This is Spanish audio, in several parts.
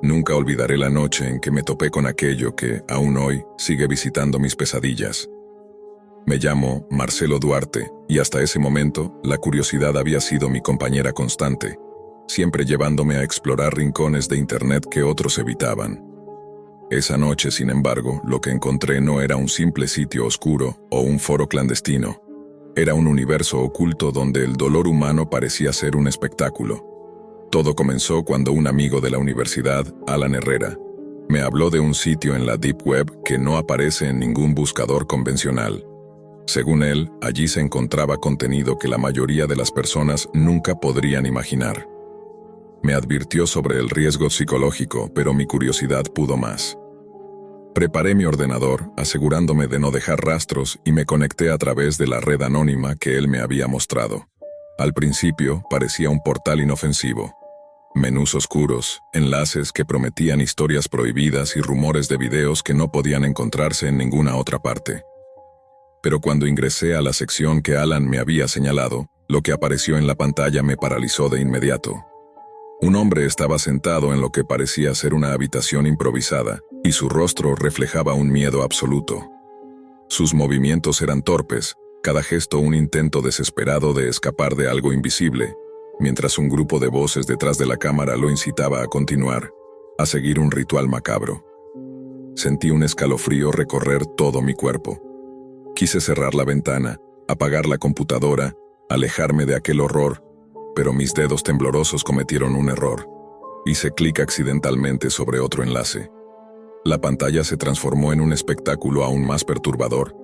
Nunca olvidaré la noche en que me topé con aquello que, aún hoy, sigue visitando mis pesadillas. Me llamo Marcelo Duarte, y hasta ese momento, la curiosidad había sido mi compañera constante, siempre llevándome a explorar rincones de Internet que otros evitaban. Esa noche, sin embargo, lo que encontré no era un simple sitio oscuro o un foro clandestino. Era un universo oculto donde el dolor humano parecía ser un espectáculo. Todo comenzó cuando un amigo de la universidad, Alan Herrera, me habló de un sitio en la Deep Web que no aparece en ningún buscador convencional. Según él, allí se encontraba contenido que la mayoría de las personas nunca podrían imaginar. Me advirtió sobre el riesgo psicológico, pero mi curiosidad pudo más. Preparé mi ordenador, asegurándome de no dejar rastros, y me conecté a través de la red anónima que él me había mostrado. Al principio, parecía un portal inofensivo. Menús oscuros, enlaces que prometían historias prohibidas y rumores de videos que no podían encontrarse en ninguna otra parte. Pero cuando ingresé a la sección que Alan me había señalado, lo que apareció en la pantalla me paralizó de inmediato. Un hombre estaba sentado en lo que parecía ser una habitación improvisada, y su rostro reflejaba un miedo absoluto. Sus movimientos eran torpes, cada gesto un intento desesperado de escapar de algo invisible, mientras un grupo de voces detrás de la cámara lo incitaba a continuar, a seguir un ritual macabro. Sentí un escalofrío recorrer todo mi cuerpo. Quise cerrar la ventana, apagar la computadora, alejarme de aquel horror, pero mis dedos temblorosos cometieron un error. Hice clic accidentalmente sobre otro enlace. La pantalla se transformó en un espectáculo aún más perturbador,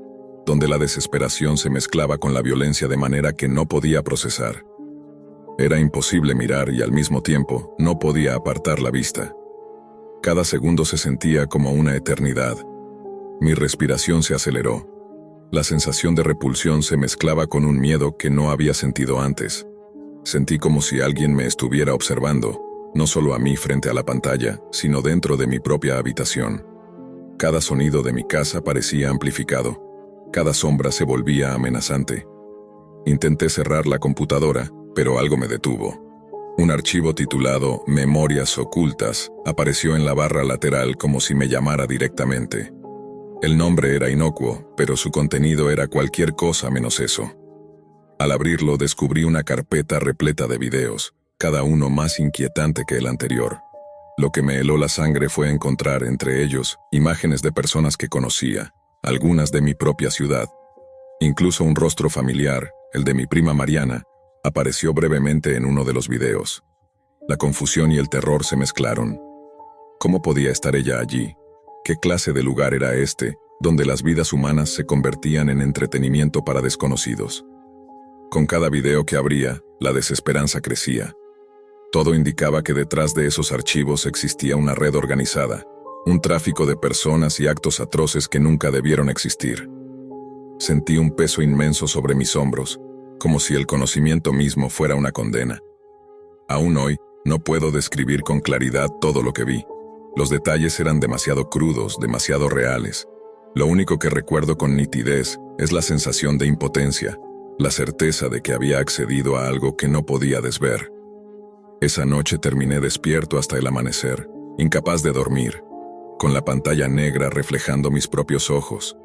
donde la desesperación se mezclaba con la violencia de manera que no podía procesar. Era imposible mirar y al mismo tiempo no podía apartar la vista. Cada segundo se sentía como una eternidad. Mi respiración se aceleró. La sensación de repulsión se mezclaba con un miedo que no había sentido antes. Sentí como si alguien me estuviera observando, no solo a mí frente a la pantalla, sino dentro de mi propia habitación. Cada sonido de mi casa parecía amplificado. Cada sombra se volvía amenazante. Intenté cerrar la computadora, pero algo me detuvo. Un archivo titulado Memorias Ocultas apareció en la barra lateral como si me llamara directamente. El nombre era inocuo, pero su contenido era cualquier cosa menos eso. Al abrirlo descubrí una carpeta repleta de videos, cada uno más inquietante que el anterior. Lo que me heló la sangre fue encontrar entre ellos imágenes de personas que conocía, algunas de mi propia ciudad. Incluso un rostro familiar, el de mi prima Mariana, apareció brevemente en uno de los videos. La confusión y el terror se mezclaron. ¿Cómo podía estar ella allí? ¿Qué clase de lugar era este, donde las vidas humanas se convertían en entretenimiento para desconocidos? Con cada video que abría, la desesperanza crecía. Todo indicaba que detrás de esos archivos existía una red organizada, un tráfico de personas y actos atroces que nunca debieron existir. Sentí un peso inmenso sobre mis hombros, como si el conocimiento mismo fuera una condena. Aún hoy, no puedo describir con claridad todo lo que vi. Los detalles eran demasiado crudos, demasiado reales. Lo único que recuerdo con nitidez es la sensación de impotencia, la certeza de que había accedido a algo que no podía desver. Esa noche terminé despierto hasta el amanecer, incapaz de dormir, con la pantalla negra reflejando mis propios ojos.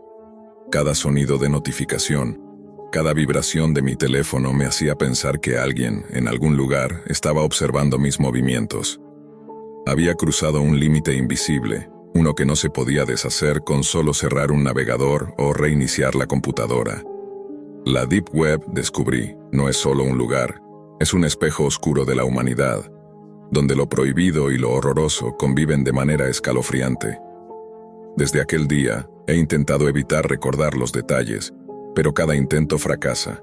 Cada sonido de notificación, cada vibración de mi teléfono me hacía pensar que alguien, en algún lugar, estaba observando mis movimientos. Había cruzado un límite invisible, uno que no se podía deshacer con solo cerrar un navegador o reiniciar la computadora. La Deep Web, descubrí, no es solo un lugar, es un espejo oscuro de la humanidad, donde lo prohibido y lo horroroso conviven de manera escalofriante. Desde aquel día, he intentado evitar recordar los detalles, pero cada intento fracasa.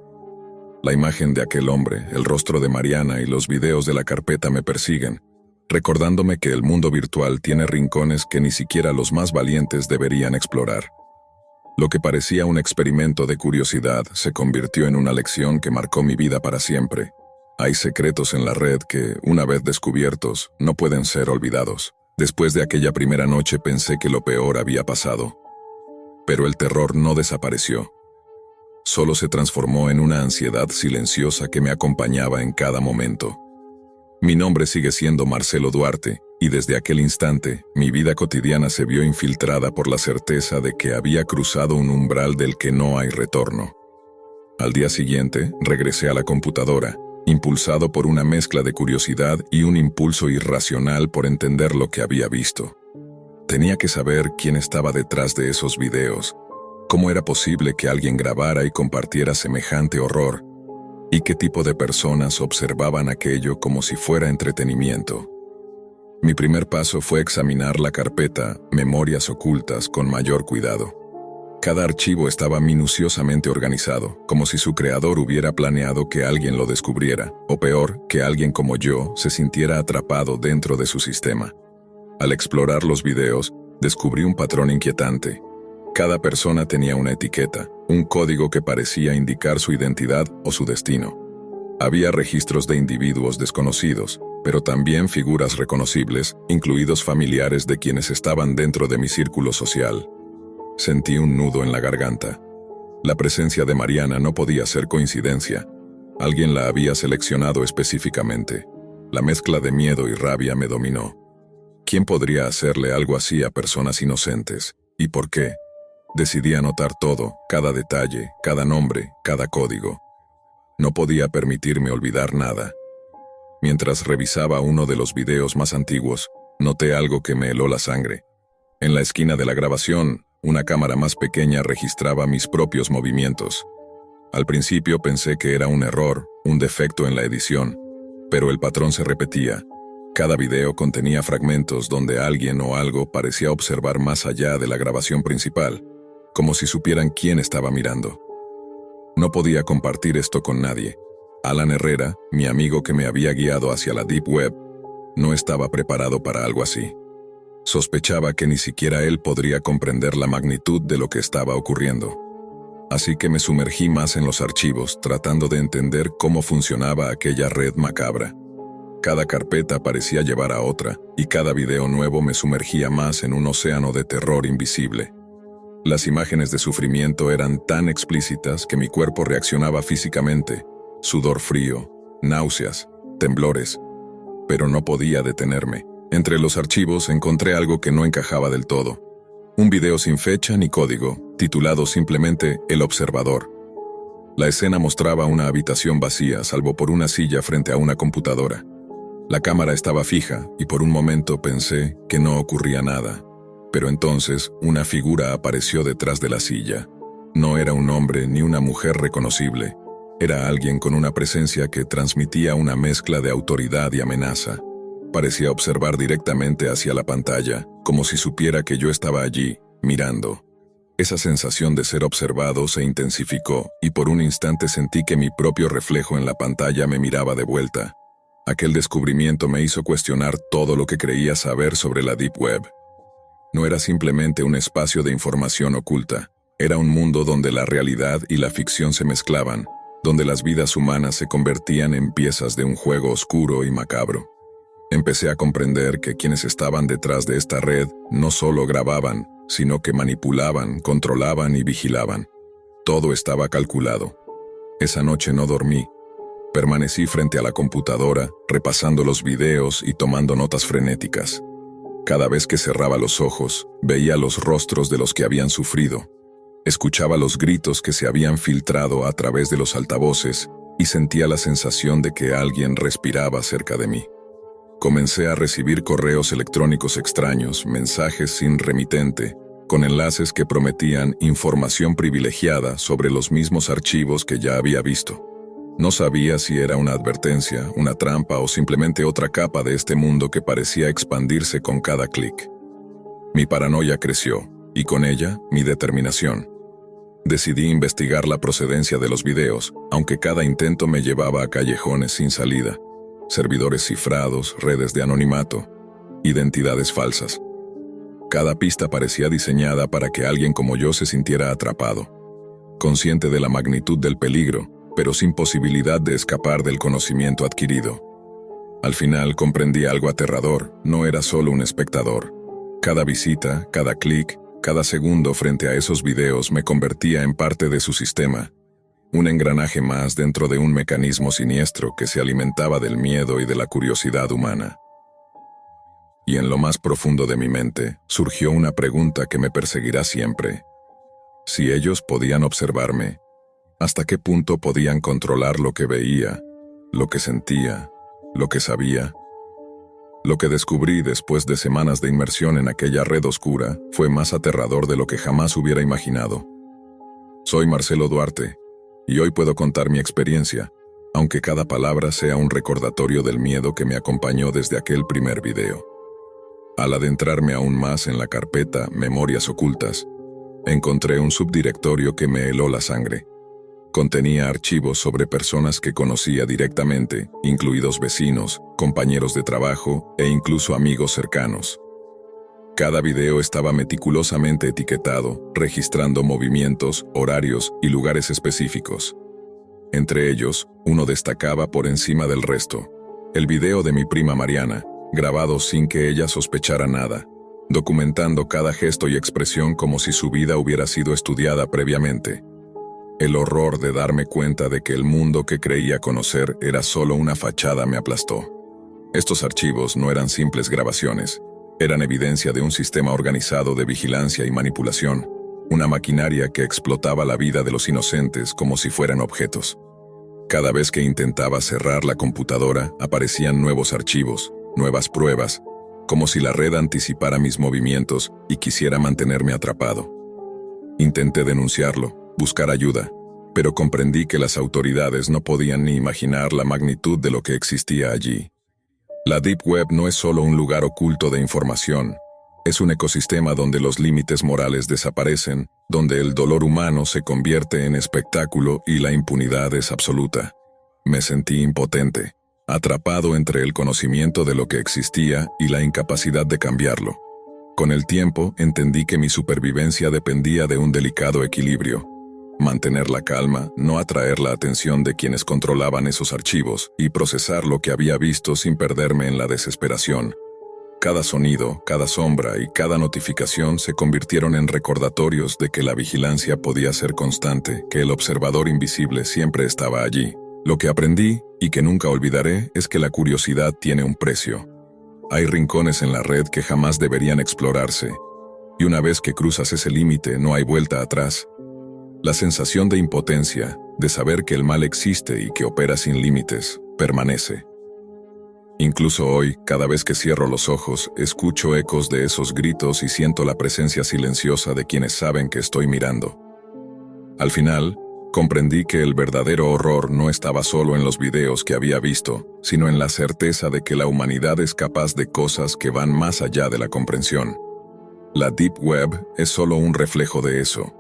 La imagen de aquel hombre, el rostro de Mariana y los videos de la carpeta me persiguen, recordándome que el mundo virtual tiene rincones que ni siquiera los más valientes deberían explorar. Lo que parecía un experimento de curiosidad se convirtió en una lección que marcó mi vida para siempre. Hay secretos en la red que, una vez descubiertos, no pueden ser olvidados. Después de aquella primera noche pensé que lo peor había pasado. Pero el terror no desapareció. Solo se transformó en una ansiedad silenciosa que me acompañaba en cada momento. Mi nombre sigue siendo Marcelo Duarte, y desde aquel instante, mi vida cotidiana se vio infiltrada por la certeza de que había cruzado un umbral del que no hay retorno. Al día siguiente, regresé a la computadora, impulsado por una mezcla de curiosidad y un impulso irracional por entender lo que había visto. Tenía que saber quién estaba detrás de esos videos, cómo era posible que alguien grabara y compartiera semejante horror, y qué tipo de personas observaban aquello como si fuera entretenimiento. Mi primer paso fue examinar la carpeta Memorias Ocultas con mayor cuidado. Cada archivo estaba minuciosamente organizado, como si su creador hubiera planeado que alguien lo descubriera, o peor, que alguien como yo se sintiera atrapado dentro de su sistema. Al explorar los videos, descubrí un patrón inquietante. Cada persona tenía una etiqueta, un código que parecía indicar su identidad o su destino. Había registros de individuos desconocidos, pero también figuras reconocibles, incluidos familiares de quienes estaban dentro de mi círculo social. Sentí un nudo en la garganta. La presencia de Mariana no podía ser coincidencia. Alguien la había seleccionado específicamente. La mezcla de miedo y rabia me dominó. ¿Quién podría hacerle algo así a personas inocentes? ¿Y por qué? Decidí anotar todo, cada detalle, cada nombre, cada código. No podía permitirme olvidar nada. Mientras revisaba uno de los videos más antiguos, noté algo que me heló la sangre. En la esquina de la grabación, una cámara más pequeña registraba mis propios movimientos. Al principio pensé que era un error, un defecto en la edición, pero el patrón se repetía. Cada video contenía fragmentos donde alguien o algo parecía observar más allá de la grabación principal, como si supieran quién estaba mirando. No podía compartir esto con nadie. Alan Herrera, mi amigo que me había guiado hacia la Deep Web, no estaba preparado para algo así. Sospechaba que ni siquiera él podría comprender la magnitud de lo que estaba ocurriendo. Así que me sumergí más en los archivos, tratando de entender cómo funcionaba aquella red macabra. Cada carpeta parecía llevar a otra, y cada video nuevo me sumergía más en un océano de terror invisible. Las imágenes de sufrimiento eran tan explícitas que mi cuerpo reaccionaba físicamente, sudor frío, náuseas, temblores. Pero no podía detenerme. Entre los archivos encontré algo que no encajaba del todo. Un video sin fecha ni código, titulado simplemente El Observador. La escena mostraba una habitación vacía, salvo por una silla frente a una computadora. La cámara estaba fija, y por un momento pensé que no ocurría nada. Pero entonces, una figura apareció detrás de la silla. No era un hombre ni una mujer reconocible. Era alguien con una presencia que transmitía una mezcla de autoridad y amenaza. Parecía observar directamente hacia la pantalla, como si supiera que yo estaba allí, mirando. Esa sensación de ser observado se intensificó, y por un instante sentí que mi propio reflejo en la pantalla me miraba de vuelta. Aquel descubrimiento me hizo cuestionar todo lo que creía saber sobre la Deep Web. No era simplemente un espacio de información oculta, era un mundo donde la realidad y la ficción se mezclaban, donde las vidas humanas se convertían en piezas de un juego oscuro y macabro. Empecé a comprender que quienes estaban detrás de esta red no solo grababan, sino que manipulaban, controlaban y vigilaban. Todo estaba calculado. Esa noche no dormí. Permanecí frente a la computadora, repasando los videos y tomando notas frenéticas. Cada vez que cerraba los ojos, veía los rostros de los que habían sufrido. Escuchaba los gritos que se habían filtrado a través de los altavoces y sentía la sensación de que alguien respiraba cerca de mí. Comencé a recibir correos electrónicos extraños, mensajes sin remitente, con enlaces que prometían información privilegiada sobre los mismos archivos que ya había visto. No sabía si era una advertencia, una trampa o simplemente otra capa de este mundo que parecía expandirse con cada clic. Mi paranoia creció, y con ella, mi determinación. Decidí investigar la procedencia de los videos, aunque cada intento me llevaba a callejones sin salida. Servidores cifrados, redes de anonimato, identidades falsas. Cada pista parecía diseñada para que alguien como yo se sintiera atrapado. Consciente de la magnitud del peligro, pero sin posibilidad de escapar del conocimiento adquirido. Al final comprendí algo aterrador, no era solo un espectador. Cada visita, cada clic, cada segundo frente a esos videos me convertía en parte de su sistema, un engranaje más dentro de un mecanismo siniestro que se alimentaba del miedo y de la curiosidad humana. y en lo más profundo de mi mente surgió una pregunta que me perseguirá siempre. Si ellos podían observarme, ¿hasta qué punto podían controlar lo que veía, lo que sentía, lo que sabía? Lo que descubrí después de semanas de inmersión en aquella red oscura fue más aterrador de lo que jamás hubiera imaginado. Soy Marcelo Duarte, y hoy puedo contar mi experiencia, aunque cada palabra sea un recordatorio del miedo que me acompañó desde aquel primer video. Al adentrarme aún más en la carpeta Memorias Ocultas, encontré un subdirectorio que me heló la sangre. Contenía archivos sobre personas que conocía directamente, incluidos vecinos, compañeros de trabajo e incluso amigos cercanos. Cada video estaba meticulosamente etiquetado, registrando movimientos, horarios y lugares específicos. Entre ellos, uno destacaba por encima del resto: el video de mi prima Mariana, grabado sin que ella sospechara nada, documentando cada gesto y expresión como si su vida hubiera sido estudiada previamente. El horror de darme cuenta de que el mundo que creía conocer era solo una fachada me aplastó. Estos archivos no eran simples grabaciones, eran evidencia de un sistema organizado de vigilancia y manipulación, una maquinaria que explotaba la vida de los inocentes como si fueran objetos. Cada vez que intentaba cerrar la computadora, aparecían nuevos archivos, nuevas pruebas, como si la red anticipara mis movimientos y quisiera mantenerme atrapado. Intenté denunciarlo, buscar ayuda, pero comprendí que las autoridades no podían ni imaginar la magnitud de lo que existía allí. La Deep Web no es solo un lugar oculto de información, es un ecosistema donde los límites morales desaparecen, donde el dolor humano se convierte en espectáculo y la impunidad es absoluta. Me sentí impotente, atrapado entre el conocimiento de lo que existía y la incapacidad de cambiarlo. Con el tiempo entendí que mi supervivencia dependía de un delicado equilibrio: mantener la calma, no atraer la atención de quienes controlaban esos archivos, y procesar lo que había visto sin perderme en la desesperación. Cada sonido, cada sombra y cada notificación se convirtieron en recordatorios de que la vigilancia podía ser constante, que el observador invisible siempre estaba allí. Lo que aprendí, y que nunca olvidaré, es que la curiosidad tiene un precio. Hay rincones en la red que jamás deberían explorarse, y una vez que cruzas ese límite no hay vuelta atrás. La sensación de impotencia, de saber que el mal existe y que opera sin límites, permanece. Incluso hoy, cada vez que cierro los ojos, escucho ecos de esos gritos y siento la presencia silenciosa de quienes saben que estoy mirando. Al final, comprendí que el verdadero horror no estaba solo en los videos que había visto, sino en la certeza de que la humanidad es capaz de cosas que van más allá de la comprensión. La Deep Web es solo un reflejo de eso.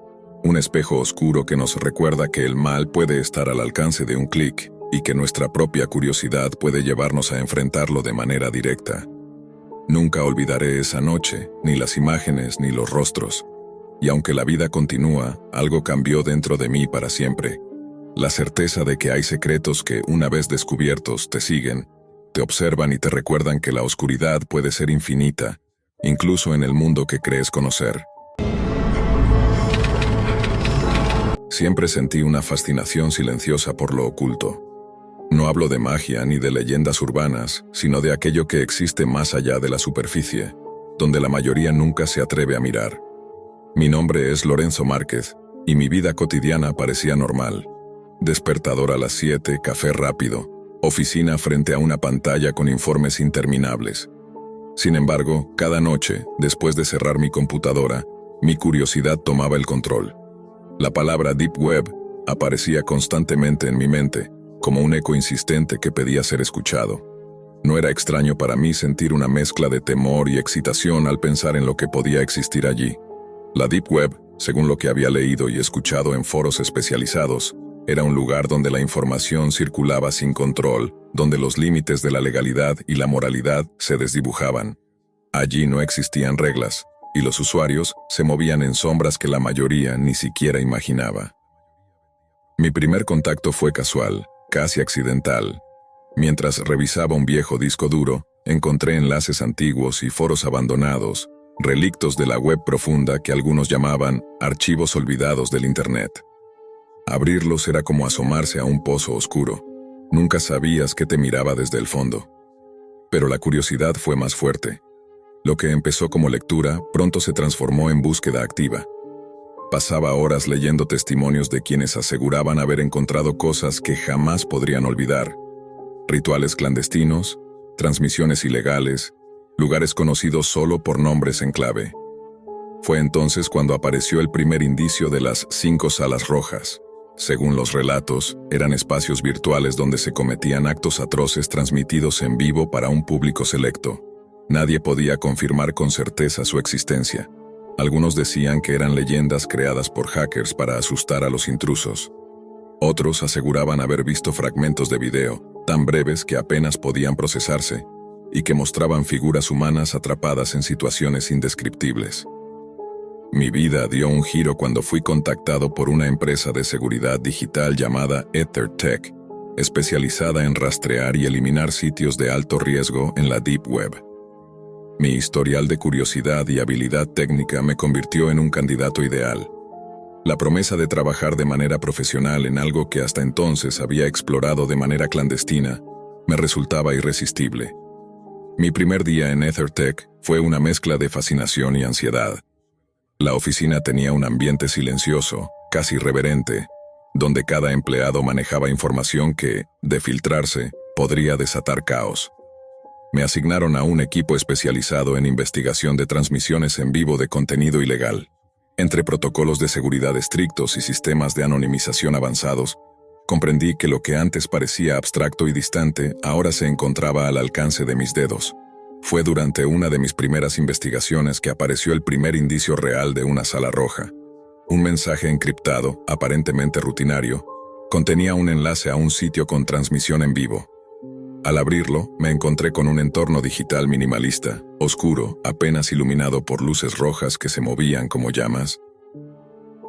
Un espejo oscuro que nos recuerda que el mal puede estar al alcance de un clic y que nuestra propia curiosidad puede llevarnos a enfrentarlo de manera directa. Nunca olvidaré esa noche, ni las imágenes ni los rostros. Y aunque la vida continúa, algo cambió dentro de mí para siempre. La certeza de que hay secretos que, una vez descubiertos, te siguen, te observan y te recuerdan que la oscuridad puede ser infinita, incluso en el mundo que crees conocer. Siempre sentí una fascinación silenciosa por lo oculto. No hablo de magia ni de leyendas urbanas, sino de aquello que existe más allá de la superficie, donde la mayoría nunca se atreve a mirar. Mi nombre es Lorenzo Márquez, y mi vida cotidiana parecía normal. Despertador a las 7, café rápido, oficina frente a una pantalla con informes interminables. Sin embargo, cada noche, después de cerrar mi computadora, mi curiosidad tomaba el control. La palabra Deep Web aparecía constantemente en mi mente, como un eco insistente que pedía ser escuchado. No era extraño para mí sentir una mezcla de temor y excitación al pensar en lo que podía existir allí. La Deep Web, según lo que había leído y escuchado en foros especializados, era un lugar donde la información circulaba sin control, donde los límites de la legalidad y la moralidad se desdibujaban. Allí no existían reglas, y los usuarios se movían en sombras que la mayoría ni siquiera imaginaba. Mi primer contacto fue casual, casi accidental. Mientras revisaba un viejo disco duro, encontré enlaces antiguos y foros abandonados, relictos de la web profunda que algunos llamaban archivos olvidados del Internet. Abrirlos era como asomarse a un pozo oscuro. Nunca sabías qué te miraba desde el fondo. Pero la curiosidad fue más fuerte. Lo que empezó como lectura pronto se transformó en búsqueda activa. Pasaba horas leyendo testimonios de quienes aseguraban haber encontrado cosas que jamás podrían olvidar. Rituales clandestinos, transmisiones ilegales, lugares conocidos solo por nombres en clave. Fue entonces cuando apareció el primer indicio de las 5 salas rojas. Según los relatos, eran espacios virtuales donde se cometían actos atroces transmitidos en vivo para un público selecto. Nadie podía confirmar con certeza su existencia. Algunos decían que eran leyendas creadas por hackers para asustar a los intrusos. Otros aseguraban haber visto fragmentos de video, tan breves que apenas podían procesarse, y que mostraban figuras humanas atrapadas en situaciones indescriptibles. Mi vida dio un giro cuando fui contactado por una empresa de seguridad digital llamada EtherTech, especializada en rastrear y eliminar sitios de alto riesgo en la Deep Web. Mi historial de curiosidad y habilidad técnica me convirtió en un candidato ideal. La promesa de trabajar de manera profesional en algo que hasta entonces había explorado de manera clandestina me resultaba irresistible. Mi primer día en EtherTech fue una mezcla de fascinación y ansiedad. La oficina tenía un ambiente silencioso, casi reverente, donde cada empleado manejaba información que, de filtrarse, podría desatar caos. Me asignaron a un equipo especializado en investigación de transmisiones en vivo de contenido ilegal. Entre protocolos de seguridad estrictos y sistemas de anonimización avanzados, comprendí que lo que antes parecía abstracto y distante ahora se encontraba al alcance de mis dedos. Fue durante una de mis primeras investigaciones que apareció el primer indicio real de una sala roja. Un mensaje encriptado, aparentemente rutinario, contenía un enlace a un sitio con transmisión en vivo. Al abrirlo, me encontré con un entorno digital minimalista, oscuro, apenas iluminado por luces rojas que se movían como llamas.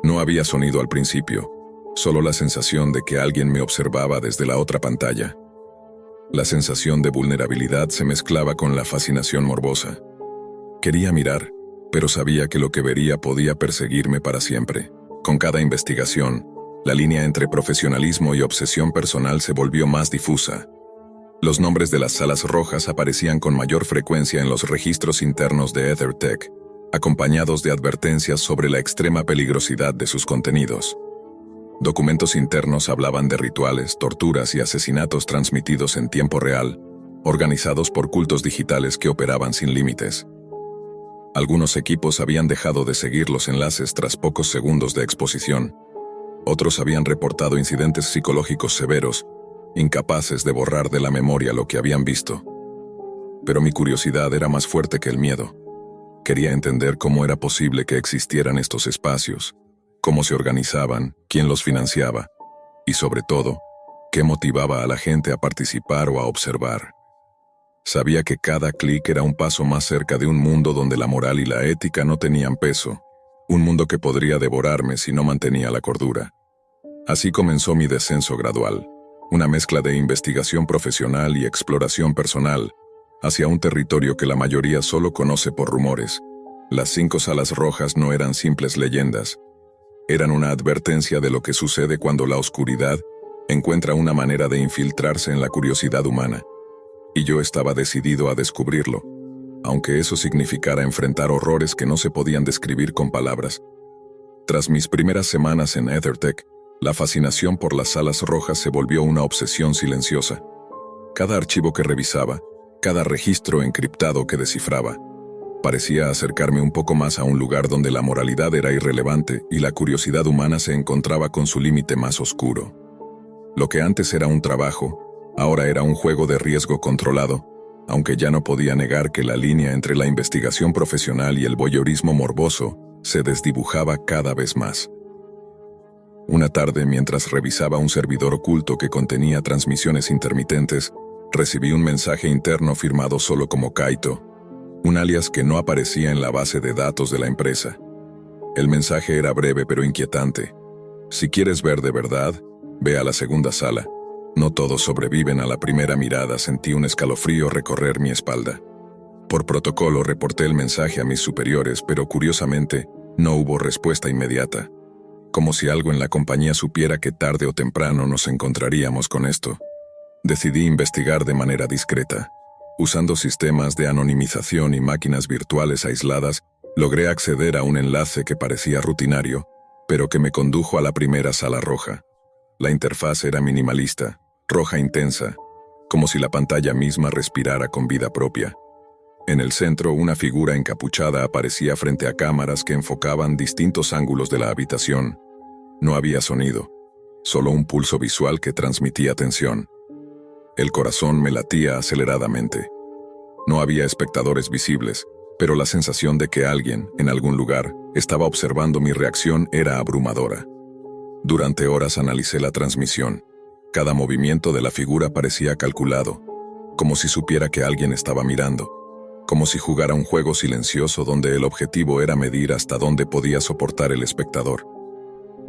No había sonido al principio, solo la sensación de que alguien me observaba desde la otra pantalla. La sensación de vulnerabilidad se mezclaba con la fascinación morbosa. Quería mirar, pero sabía que lo que vería podía perseguirme para siempre. Con cada investigación, la línea entre profesionalismo y obsesión personal se volvió más difusa. Los nombres de las salas rojas aparecían con mayor frecuencia en los registros internos de EtherTech, acompañados de advertencias sobre la extrema peligrosidad de sus contenidos. Documentos internos hablaban de rituales, torturas y asesinatos transmitidos en tiempo real, organizados por cultos digitales que operaban sin límites. Algunos equipos habían dejado de seguir los enlaces tras pocos segundos de exposición. Otros habían reportado incidentes psicológicos severos, incapaces de borrar de la memoria lo que habían visto. Pero mi curiosidad era más fuerte que el miedo. Quería entender cómo era posible que existieran estos espacios, cómo se organizaban, quién los financiaba, y sobre todo, qué motivaba a la gente a participar o a observar. Sabía que cada clic era un paso más cerca de un mundo donde la moral y la ética no tenían peso, un mundo que podría devorarme si no mantenía la cordura. Así comenzó mi descenso gradual, una mezcla de investigación profesional y exploración personal, hacia un territorio que la mayoría solo conoce por rumores. Las 5 salas rojas no eran simples leyendas, eran una advertencia de lo que sucede cuando la oscuridad encuentra una manera de infiltrarse en la curiosidad humana. Y yo estaba decidido a descubrirlo, aunque eso significara enfrentar horrores que no se podían describir con palabras. Tras mis primeras semanas en EtherTech, la fascinación por las salas rojas se volvió una obsesión silenciosa. Cada archivo que revisaba, cada registro encriptado que descifraba, parecía acercarme un poco más a un lugar donde la moralidad era irrelevante y la curiosidad humana se encontraba con su límite más oscuro. Lo que antes era un trabajo, ahora era un juego de riesgo controlado, aunque ya no podía negar que la línea entre la investigación profesional y el voyeurismo morboso se desdibujaba cada vez más. Una tarde, mientras revisaba un servidor oculto que contenía transmisiones intermitentes, recibí un mensaje interno firmado solo como Kaito, un alias que no aparecía en la base de datos de la empresa. El mensaje era breve pero inquietante. Si quieres ver de verdad, ve a la segunda sala. No todos sobreviven a la primera mirada. Sentí un escalofrío recorrer mi espalda. Por protocolo reporté el mensaje a mis superiores, pero curiosamente, no hubo respuesta inmediata. Como si algo en la compañía supiera que tarde o temprano nos encontraríamos con esto. Decidí investigar de manera discreta. Usando sistemas de anonimización y máquinas virtuales aisladas, logré acceder a un enlace que parecía rutinario, pero que me condujo a la primera sala roja. La interfaz era minimalista, roja intensa, como si la pantalla misma respirara con vida propia. En el centro, una figura encapuchada aparecía frente a cámaras que enfocaban distintos ángulos de la habitación. No había sonido, solo un pulso visual que transmitía tensión. El corazón me latía aceleradamente. No había espectadores visibles, pero la sensación de que alguien, en algún lugar, estaba observando mi reacción era abrumadora. Durante horas analicé la transmisión. Cada movimiento de la figura parecía calculado, como si supiera que alguien estaba mirando, como si jugara un juego silencioso donde el objetivo era medir hasta dónde podía soportar el espectador.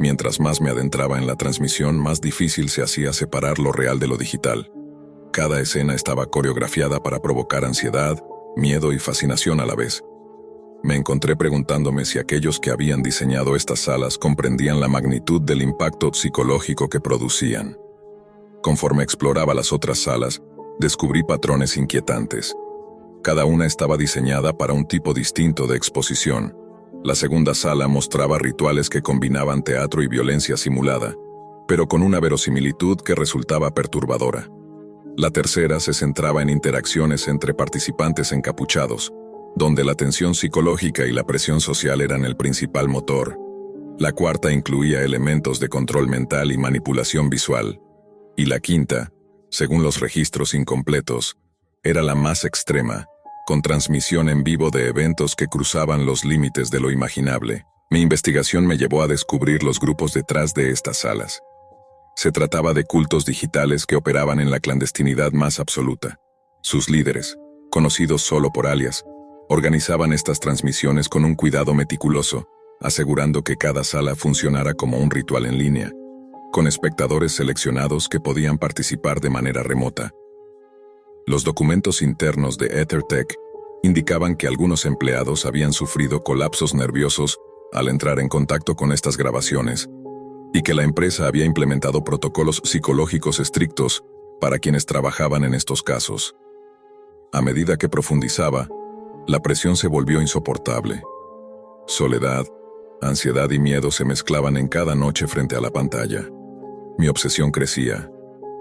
Mientras más me adentraba en la transmisión, más difícil se hacía separar lo real de lo digital. Cada escena estaba coreografiada para provocar ansiedad, miedo y fascinación a la vez. Me encontré preguntándome si aquellos que habían diseñado estas salas comprendían la magnitud del impacto psicológico que producían. Conforme exploraba las otras salas, descubrí patrones inquietantes. Cada una estaba diseñada para un tipo distinto de exposición. La segunda sala mostraba rituales que combinaban teatro y violencia simulada, pero con una verosimilitud que resultaba perturbadora. La tercera se centraba en interacciones entre participantes encapuchados, donde la tensión psicológica y la presión social eran el principal motor. La cuarta incluía elementos de control mental y manipulación visual. Y la quinta, según los registros incompletos, era la más extrema, con transmisión en vivo de eventos que cruzaban los límites de lo imaginable. Mi investigación me llevó a descubrir los grupos detrás de estas salas. Se trataba de cultos digitales que operaban en la clandestinidad más absoluta. Sus líderes, conocidos solo por alias, organizaban estas transmisiones con un cuidado meticuloso, asegurando que cada sala funcionara como un ritual en línea, con espectadores seleccionados que podían participar de manera remota. Los documentos internos de EtherTech indicaban que algunos empleados habían sufrido colapsos nerviosos al entrar en contacto con estas grabaciones, y que la empresa había implementado protocolos psicológicos estrictos para quienes trabajaban en estos casos. A medida que profundizaba, la presión se volvió insoportable. Soledad, ansiedad y miedo se mezclaban en cada noche frente a la pantalla. Mi obsesión crecía,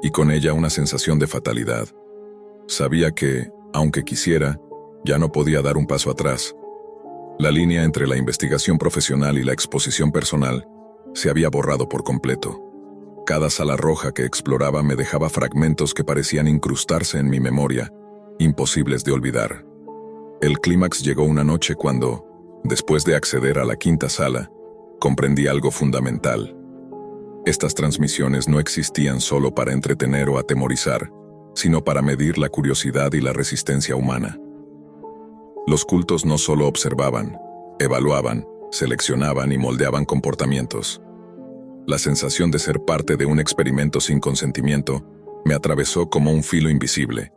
y con ella una sensación de fatalidad. Sabía que, aunque quisiera, ya no podía dar un paso atrás. La línea entre la investigación profesional y la exposición personal se había borrado por completo. Cada sala roja que exploraba me dejaba fragmentos que parecían incrustarse en mi memoria, imposibles de olvidar. El clímax llegó una noche cuando, después de acceder a la quinta sala, comprendí algo fundamental. Estas transmisiones no existían solo para entretener o atemorizar, sino para medir la curiosidad y la resistencia humana. Los cultos no solo observaban, evaluaban, seleccionaban y moldeaban comportamientos. La sensación de ser parte de un experimento sin consentimiento me atravesó como un filo invisible.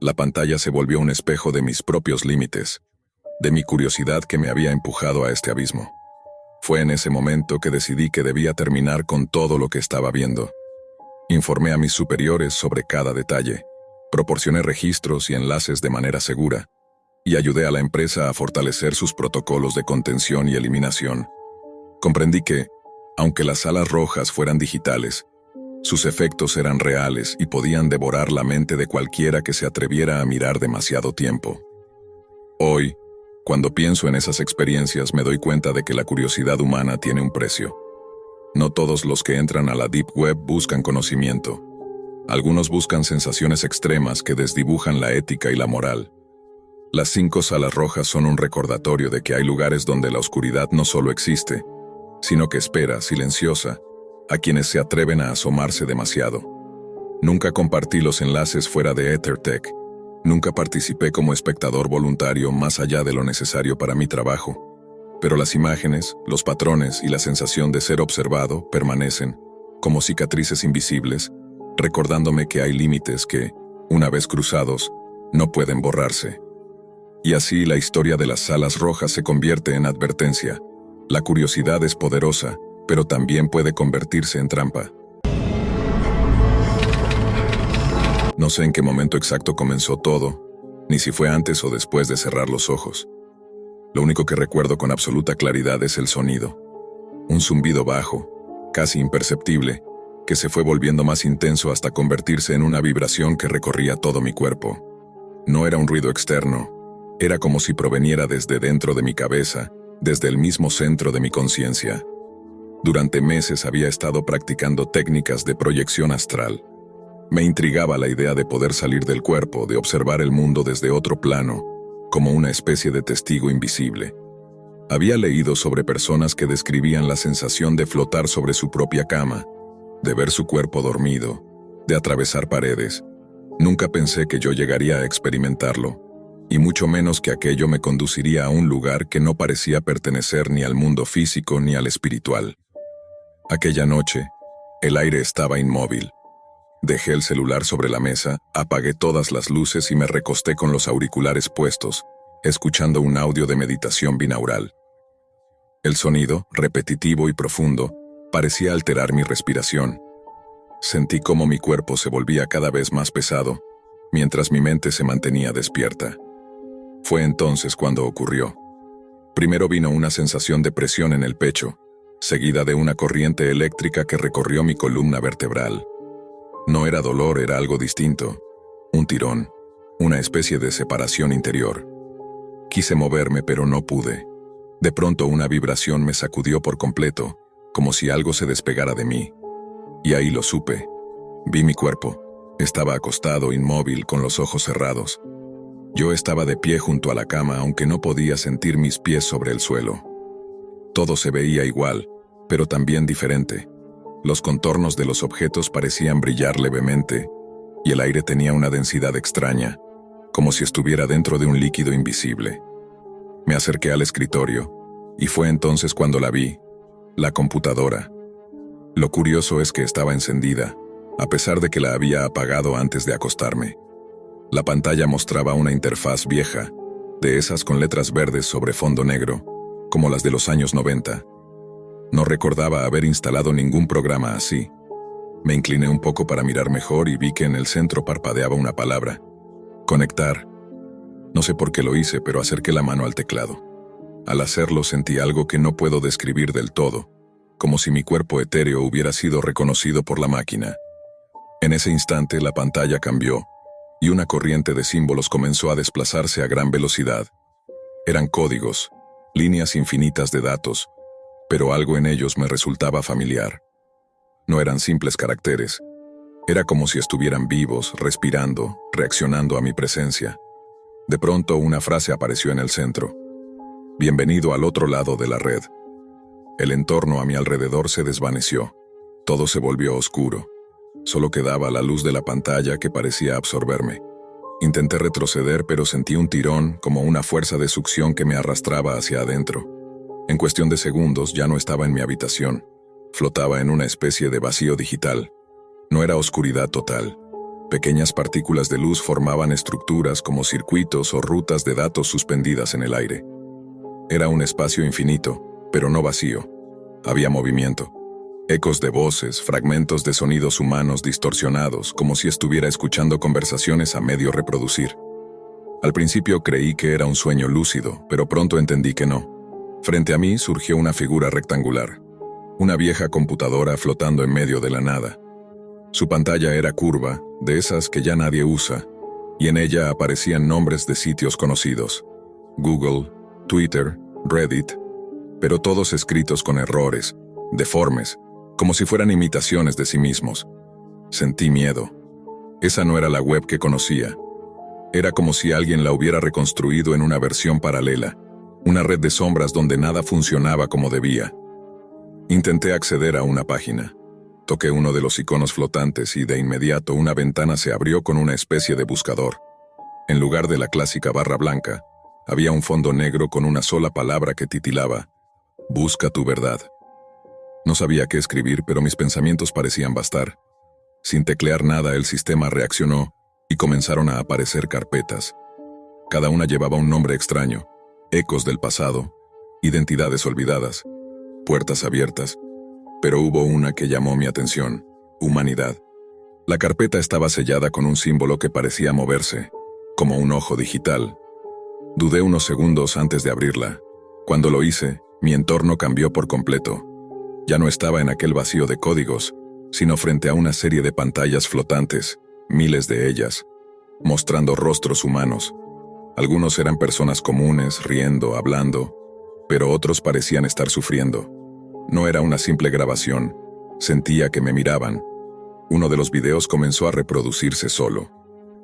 La pantalla se volvió un espejo de mis propios límites, de mi curiosidad que me había empujado a este abismo. Fue en ese momento que decidí que debía terminar con todo lo que estaba viendo. Informé a mis superiores sobre cada detalle, proporcioné registros y enlaces de manera segura, y ayudé a la empresa a fortalecer sus protocolos de contención y eliminación. Comprendí que, aunque las salas rojas fueran digitales, sus efectos eran reales y podían devorar la mente de cualquiera que se atreviera a mirar demasiado tiempo. Hoy, cuando pienso en esas experiencias, me doy cuenta de que la curiosidad humana tiene un precio. No todos los que entran a la Deep Web buscan conocimiento. Algunos buscan sensaciones extremas que desdibujan la ética y la moral. Las 5 salas rojas son un recordatorio de que hay lugares donde la oscuridad no solo existe, sino que espera, silenciosa, a quienes se atreven a asomarse demasiado. Nunca compartí los enlaces fuera de EtherTech. Nunca participé como espectador voluntario más allá de lo necesario para mi trabajo. Pero las imágenes, los patrones y la sensación de ser observado permanecen, como cicatrices invisibles, recordándome que hay límites que, una vez cruzados, no pueden borrarse. Y así la historia de las salas rojas se convierte en advertencia. La curiosidad es poderosa, pero también puede convertirse en trampa. No sé en qué momento exacto comenzó todo, ni si fue antes o después de cerrar los ojos. Lo único que recuerdo con absoluta claridad es el sonido. Un zumbido bajo, casi imperceptible, que se fue volviendo más intenso hasta convertirse en una vibración que recorría todo mi cuerpo. No era un ruido externo, era como si proveniera desde dentro de mi cabeza, desde el mismo centro de mi conciencia. Durante meses había estado practicando técnicas de proyección astral. Me intrigaba la idea de poder salir del cuerpo, de observar el mundo desde otro plano, como una especie de testigo invisible. Había leído sobre personas que describían la sensación de flotar sobre su propia cama, de ver su cuerpo dormido, de atravesar paredes. Nunca pensé que yo llegaría a experimentarlo, y mucho menos que aquello me conduciría a un lugar que no parecía pertenecer ni al mundo físico ni al espiritual. Aquella noche, el aire estaba inmóvil. Dejé el celular sobre la mesa, apagué todas las luces y me recosté con los auriculares puestos, escuchando un audio de meditación binaural. El sonido, repetitivo y profundo, parecía alterar mi respiración. Sentí cómo mi cuerpo se volvía cada vez más pesado, mientras mi mente se mantenía despierta. Fue entonces cuando ocurrió. Primero vino una sensación de presión en el pecho, seguida de una corriente eléctrica que recorrió mi columna vertebral. No era dolor, era algo distinto. Un tirón, una especie de separación interior. Quise moverme, pero no pude. De pronto una vibración me sacudió por completo, como si algo se despegara de mí. Y ahí lo supe. Vi mi cuerpo. Estaba acostado, inmóvil, con los ojos cerrados. Yo estaba de pie junto a la cama, aunque no podía sentir mis pies sobre el suelo. Todo se veía igual, pero también diferente. Los contornos de los objetos parecían brillar levemente, y el aire tenía una densidad extraña, como si estuviera dentro de un líquido invisible. Me acerqué al escritorio, y fue entonces cuando la vi, la computadora. Lo curioso es que estaba encendida, a pesar de que la había apagado antes de acostarme. La pantalla mostraba una interfaz vieja, de esas con letras verdes sobre fondo negro, como las de los años 90. No recordaba haber instalado ningún programa así. Me incliné un poco para mirar mejor y vi que en el centro parpadeaba una palabra. Conectar. No sé por qué lo hice, pero acerqué la mano al teclado. Al hacerlo sentí algo que no puedo describir del todo, como si mi cuerpo etéreo hubiera sido reconocido por la máquina. En ese instante la pantalla cambió, y una corriente de símbolos comenzó a desplazarse a gran velocidad. Eran códigos, líneas infinitas de datos, pero algo en ellos me resultaba familiar. No eran simples caracteres. Era como si estuvieran vivos, respirando, reaccionando a mi presencia. De pronto una frase apareció en el centro. Bienvenido al otro lado de la red. El entorno a mi alrededor se desvaneció. Todo se volvió oscuro. Solo quedaba la luz de la pantalla que parecía absorberme. Intenté retroceder, pero sentí un tirón, como una fuerza de succión que me arrastraba hacia adentro. En cuestión de segundos ya no estaba en mi habitación. Flotaba en una especie de vacío digital. No era oscuridad total. Pequeñas partículas de luz formaban estructuras como circuitos o rutas de datos suspendidas en el aire. Era un espacio infinito, pero no vacío. Había movimiento. Ecos de voces, fragmentos de sonidos humanos distorsionados, como si estuviera escuchando conversaciones a medio reproducir. Al principio creí que era un sueño lúcido, pero pronto entendí que no. Frente a mí surgió una figura rectangular. Una vieja computadora flotando en medio de la nada. Su pantalla era curva, de esas que ya nadie usa, y en ella aparecían nombres de sitios conocidos. Google, Twitter, Reddit, pero todos escritos con errores, deformes, como si fueran imitaciones de sí mismos. Sentí miedo. Esa no era la web que conocía. Era como si alguien la hubiera reconstruido en una versión paralela, una red de sombras donde nada funcionaba como debía. Intenté acceder a una página. Toqué uno de los iconos flotantes y de inmediato una ventana se abrió con una especie de buscador. En lugar de la clásica barra blanca, había un fondo negro con una sola palabra que titilaba: Busca tu verdad. No sabía qué escribir, pero mis pensamientos parecían bastar. Sin teclear nada, el sistema reaccionó y comenzaron a aparecer carpetas. Cada una llevaba un nombre extraño, ecos del pasado, identidades olvidadas, puertas abiertas, pero hubo una que llamó mi atención: humanidad. La carpeta estaba sellada con un símbolo que parecía moverse, como un ojo digital. Dudé unos segundos antes de abrirla. Cuando lo hice, mi entorno cambió por completo. Ya no estaba en aquel vacío de códigos, sino frente a una serie de pantallas flotantes, miles de ellas, mostrando rostros humanos. Algunos eran personas comunes, riendo, hablando, pero otros parecían estar sufriendo. No era una simple grabación, sentía que me miraban. Uno de los videos comenzó a reproducirse solo.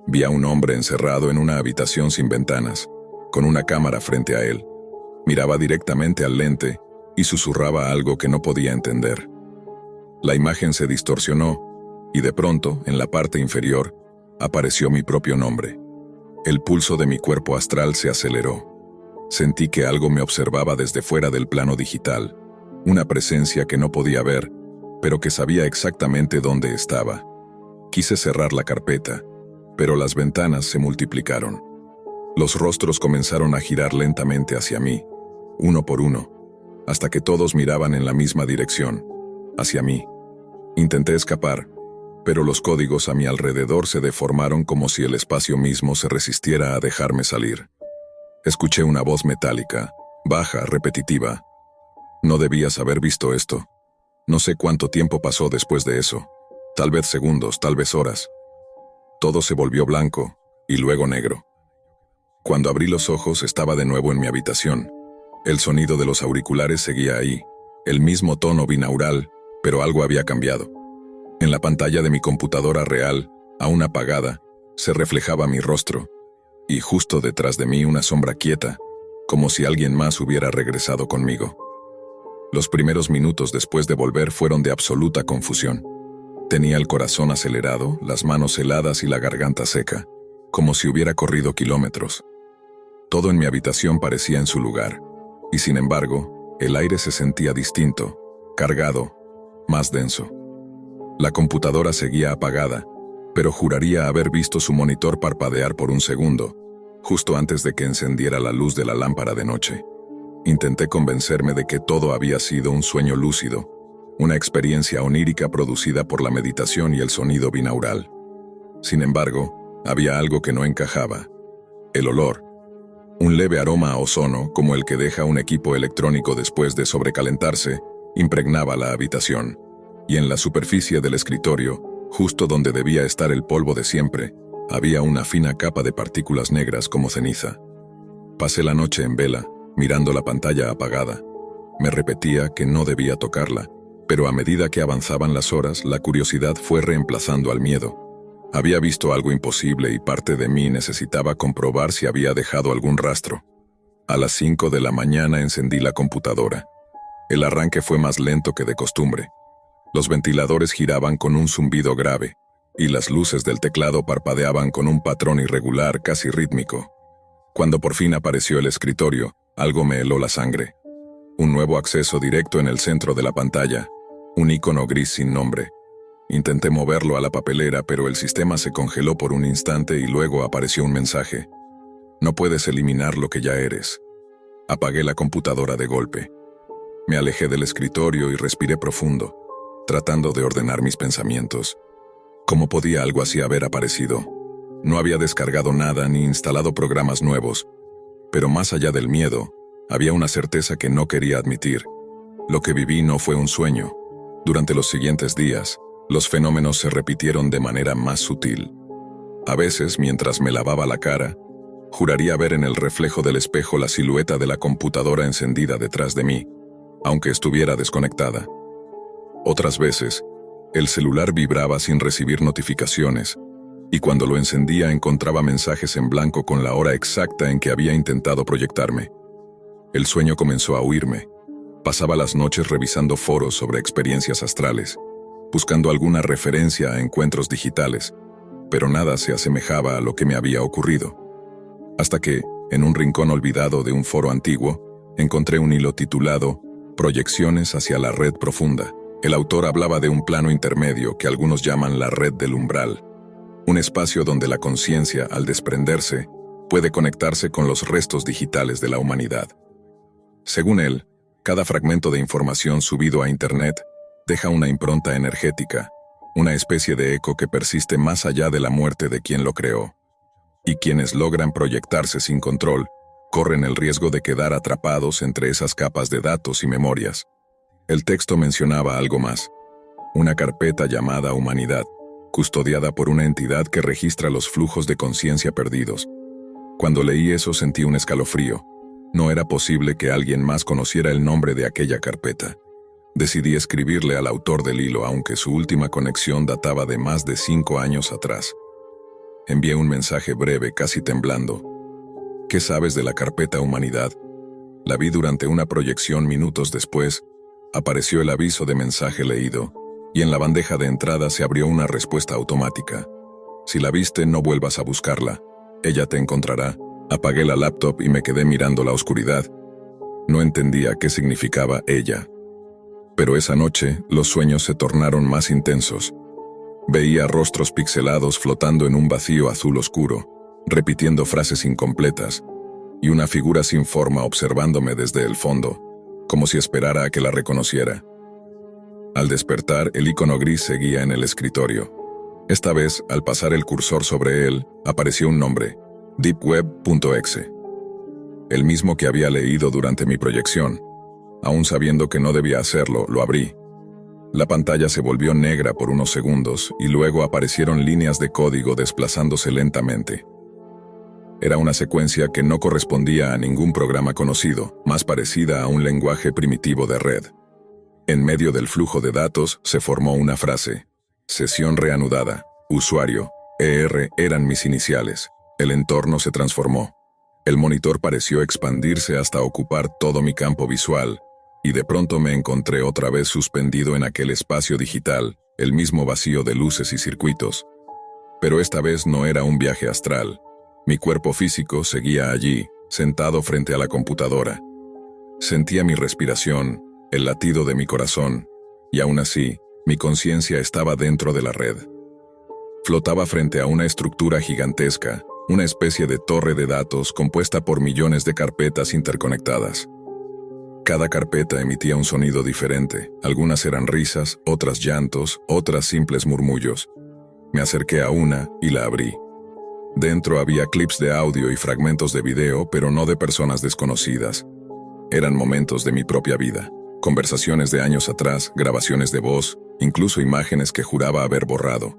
Vi a un hombre encerrado en una habitación sin ventanas, con una cámara frente a él. Miraba directamente al lente y susurraba algo que no podía entender. La imagen se distorsionó y de pronto, en la parte inferior, apareció mi propio nombre. El pulso de mi cuerpo astral se aceleró. Sentí que algo me observaba desde fuera del plano digital, una presencia que no podía ver, pero que sabía exactamente dónde estaba. Quise cerrar la carpeta, pero las ventanas se multiplicaron. Los rostros comenzaron a girar lentamente hacia mí, uno por uno, hasta que todos miraban en la misma dirección, hacia mí. Intenté escapar, pero los códigos a mi alrededor se deformaron como si el espacio mismo se resistiera a dejarme salir. Escuché una voz metálica, baja, repetitiva. No debías haber visto esto. No sé cuánto tiempo pasó después de eso. Tal vez segundos, tal vez horas. Todo se volvió blanco, y luego negro. Cuando abrí los ojos estaba de nuevo en mi habitación. El sonido de los auriculares seguía ahí, el mismo tono binaural, pero algo había cambiado. En la pantalla de mi computadora real, aún apagada, se reflejaba mi rostro, y justo detrás de mí una sombra quieta, como si alguien más hubiera regresado conmigo. Los primeros minutos después de volver fueron de absoluta confusión. Tenía el corazón acelerado, las manos heladas y la garganta seca, como si hubiera corrido kilómetros. Todo en mi habitación parecía en su lugar, y sin embargo, el aire se sentía distinto, cargado, más denso. La computadora seguía apagada, pero juraría haber visto su monitor parpadear por un segundo, justo antes de que encendiera la luz de la lámpara de noche. Intenté convencerme de que todo había sido un sueño lúcido, una experiencia onírica producida por la meditación y el sonido binaural. Sin embargo, había algo que no encajaba: el olor. Un leve aroma a ozono, como el que deja un equipo electrónico después de sobrecalentarse, impregnaba la habitación, y en la superficie del escritorio, justo donde debía estar el polvo de siempre, había una fina capa de partículas negras como ceniza. Pasé la noche en vela, mirando la pantalla apagada. Me repetía que no debía tocarla, pero a medida que avanzaban las horas, la curiosidad fue reemplazando al miedo. Había visto algo imposible y parte de mí necesitaba comprobar si había dejado algún rastro. A las 5 de la mañana encendí la computadora. El arranque fue más lento que de costumbre. Los ventiladores giraban con un zumbido grave, y las luces del teclado parpadeaban con un patrón irregular, casi rítmico. Cuando por fin apareció el escritorio, algo me heló la sangre. Un nuevo acceso directo en el centro de la pantalla, un icono gris sin nombre. Intenté moverlo a la papelera, pero el sistema se congeló por un instante y luego apareció un mensaje: no puedes eliminar lo que ya eres. Apagué la computadora de golpe. Me alejé del escritorio y respiré profundo, tratando de ordenar mis pensamientos. ¿Cómo podía algo así haber aparecido? No había descargado nada ni instalado programas nuevos, pero más allá del miedo, había una certeza que no quería admitir. Lo que viví no fue un sueño. Durante los siguientes días, los fenómenos se repitieron de manera más sutil. A veces, mientras me lavaba la cara, juraría ver en el reflejo del espejo la silueta de la computadora encendida detrás de mí, aunque estuviera desconectada. Otras veces, el celular vibraba sin recibir notificaciones, y cuando lo encendía encontraba mensajes en blanco con la hora exacta en que había intentado proyectarme. El sueño comenzó a huirme. Pasaba las noches revisando foros sobre experiencias astrales, buscando alguna referencia a encuentros digitales, pero nada se asemejaba a lo que me había ocurrido. Hasta que, en un rincón olvidado de un foro antiguo, encontré un hilo titulado Proyecciones hacia la red profunda. El autor hablaba de un plano intermedio que algunos llaman la red del umbral, un espacio donde la conciencia, al desprenderse, puede conectarse con los restos digitales de la humanidad. Según él, cada fragmento de información subido a Internet deja una impronta energética, una especie de eco que persiste más allá de la muerte de quien lo creó. y quienes logran proyectarse sin control corren el riesgo de quedar atrapados entre esas capas de datos y memorias. El texto mencionaba algo más: una carpeta llamada Humanidad, custodiada por una entidad que registra los flujos de conciencia perdidos. Cuando leí eso sentí un escalofrío. No era posible que alguien más conociera el nombre de aquella carpeta. Decidí escribirle al autor del hilo, aunque su última conexión databa de más de 5 años atrás. Envié un mensaje breve, casi temblando. ¿Qué sabes de la carpeta Humanidad? La vi durante una proyección minutos después. Apareció el aviso de mensaje leído, y en la bandeja de entrada se abrió una respuesta automática. Si la viste, no vuelvas a buscarla. Ella te encontrará. Apagué la laptop y me quedé mirando la oscuridad. No entendía qué significaba ella. Pero esa noche, los sueños se tornaron más intensos. Veía rostros pixelados flotando en un vacío azul oscuro, repitiendo frases incompletas, y una figura sin forma observándome desde el fondo, como si esperara a que la reconociera. Al despertar, el icono gris seguía en el escritorio. Esta vez, al pasar el cursor sobre él, apareció un nombre: deepweb.exe. El mismo que había leído durante mi proyección. Aún sabiendo que no debía hacerlo, lo abrí. La pantalla se volvió negra por unos segundos y luego aparecieron líneas de código desplazándose lentamente. Era una secuencia que no correspondía a ningún programa conocido, más parecida a un lenguaje primitivo de red. En medio del flujo de datos se formó una frase: sesión reanudada, usuario, ER eran mis iniciales. El entorno se transformó. El monitor pareció expandirse hasta ocupar todo mi campo visual, y de pronto me encontré otra vez suspendido en aquel espacio digital, el mismo vacío de luces y circuitos. Pero esta vez no era un viaje astral. Mi cuerpo físico seguía allí, sentado frente a la computadora. Sentía mi respiración, el latido de mi corazón, y aún así, mi conciencia estaba dentro de la red. Flotaba frente a una estructura gigantesca, una especie de torre de datos compuesta por millones de carpetas interconectadas. Cada carpeta emitía un sonido diferente. Algunas eran risas, otras llantos, otras simples murmullos. Me acerqué a una y la abrí. Dentro había clips de audio y fragmentos de video, pero no de personas desconocidas. Eran momentos de mi propia vida, conversaciones de años atrás, grabaciones de voz, incluso imágenes que juraba haber borrado.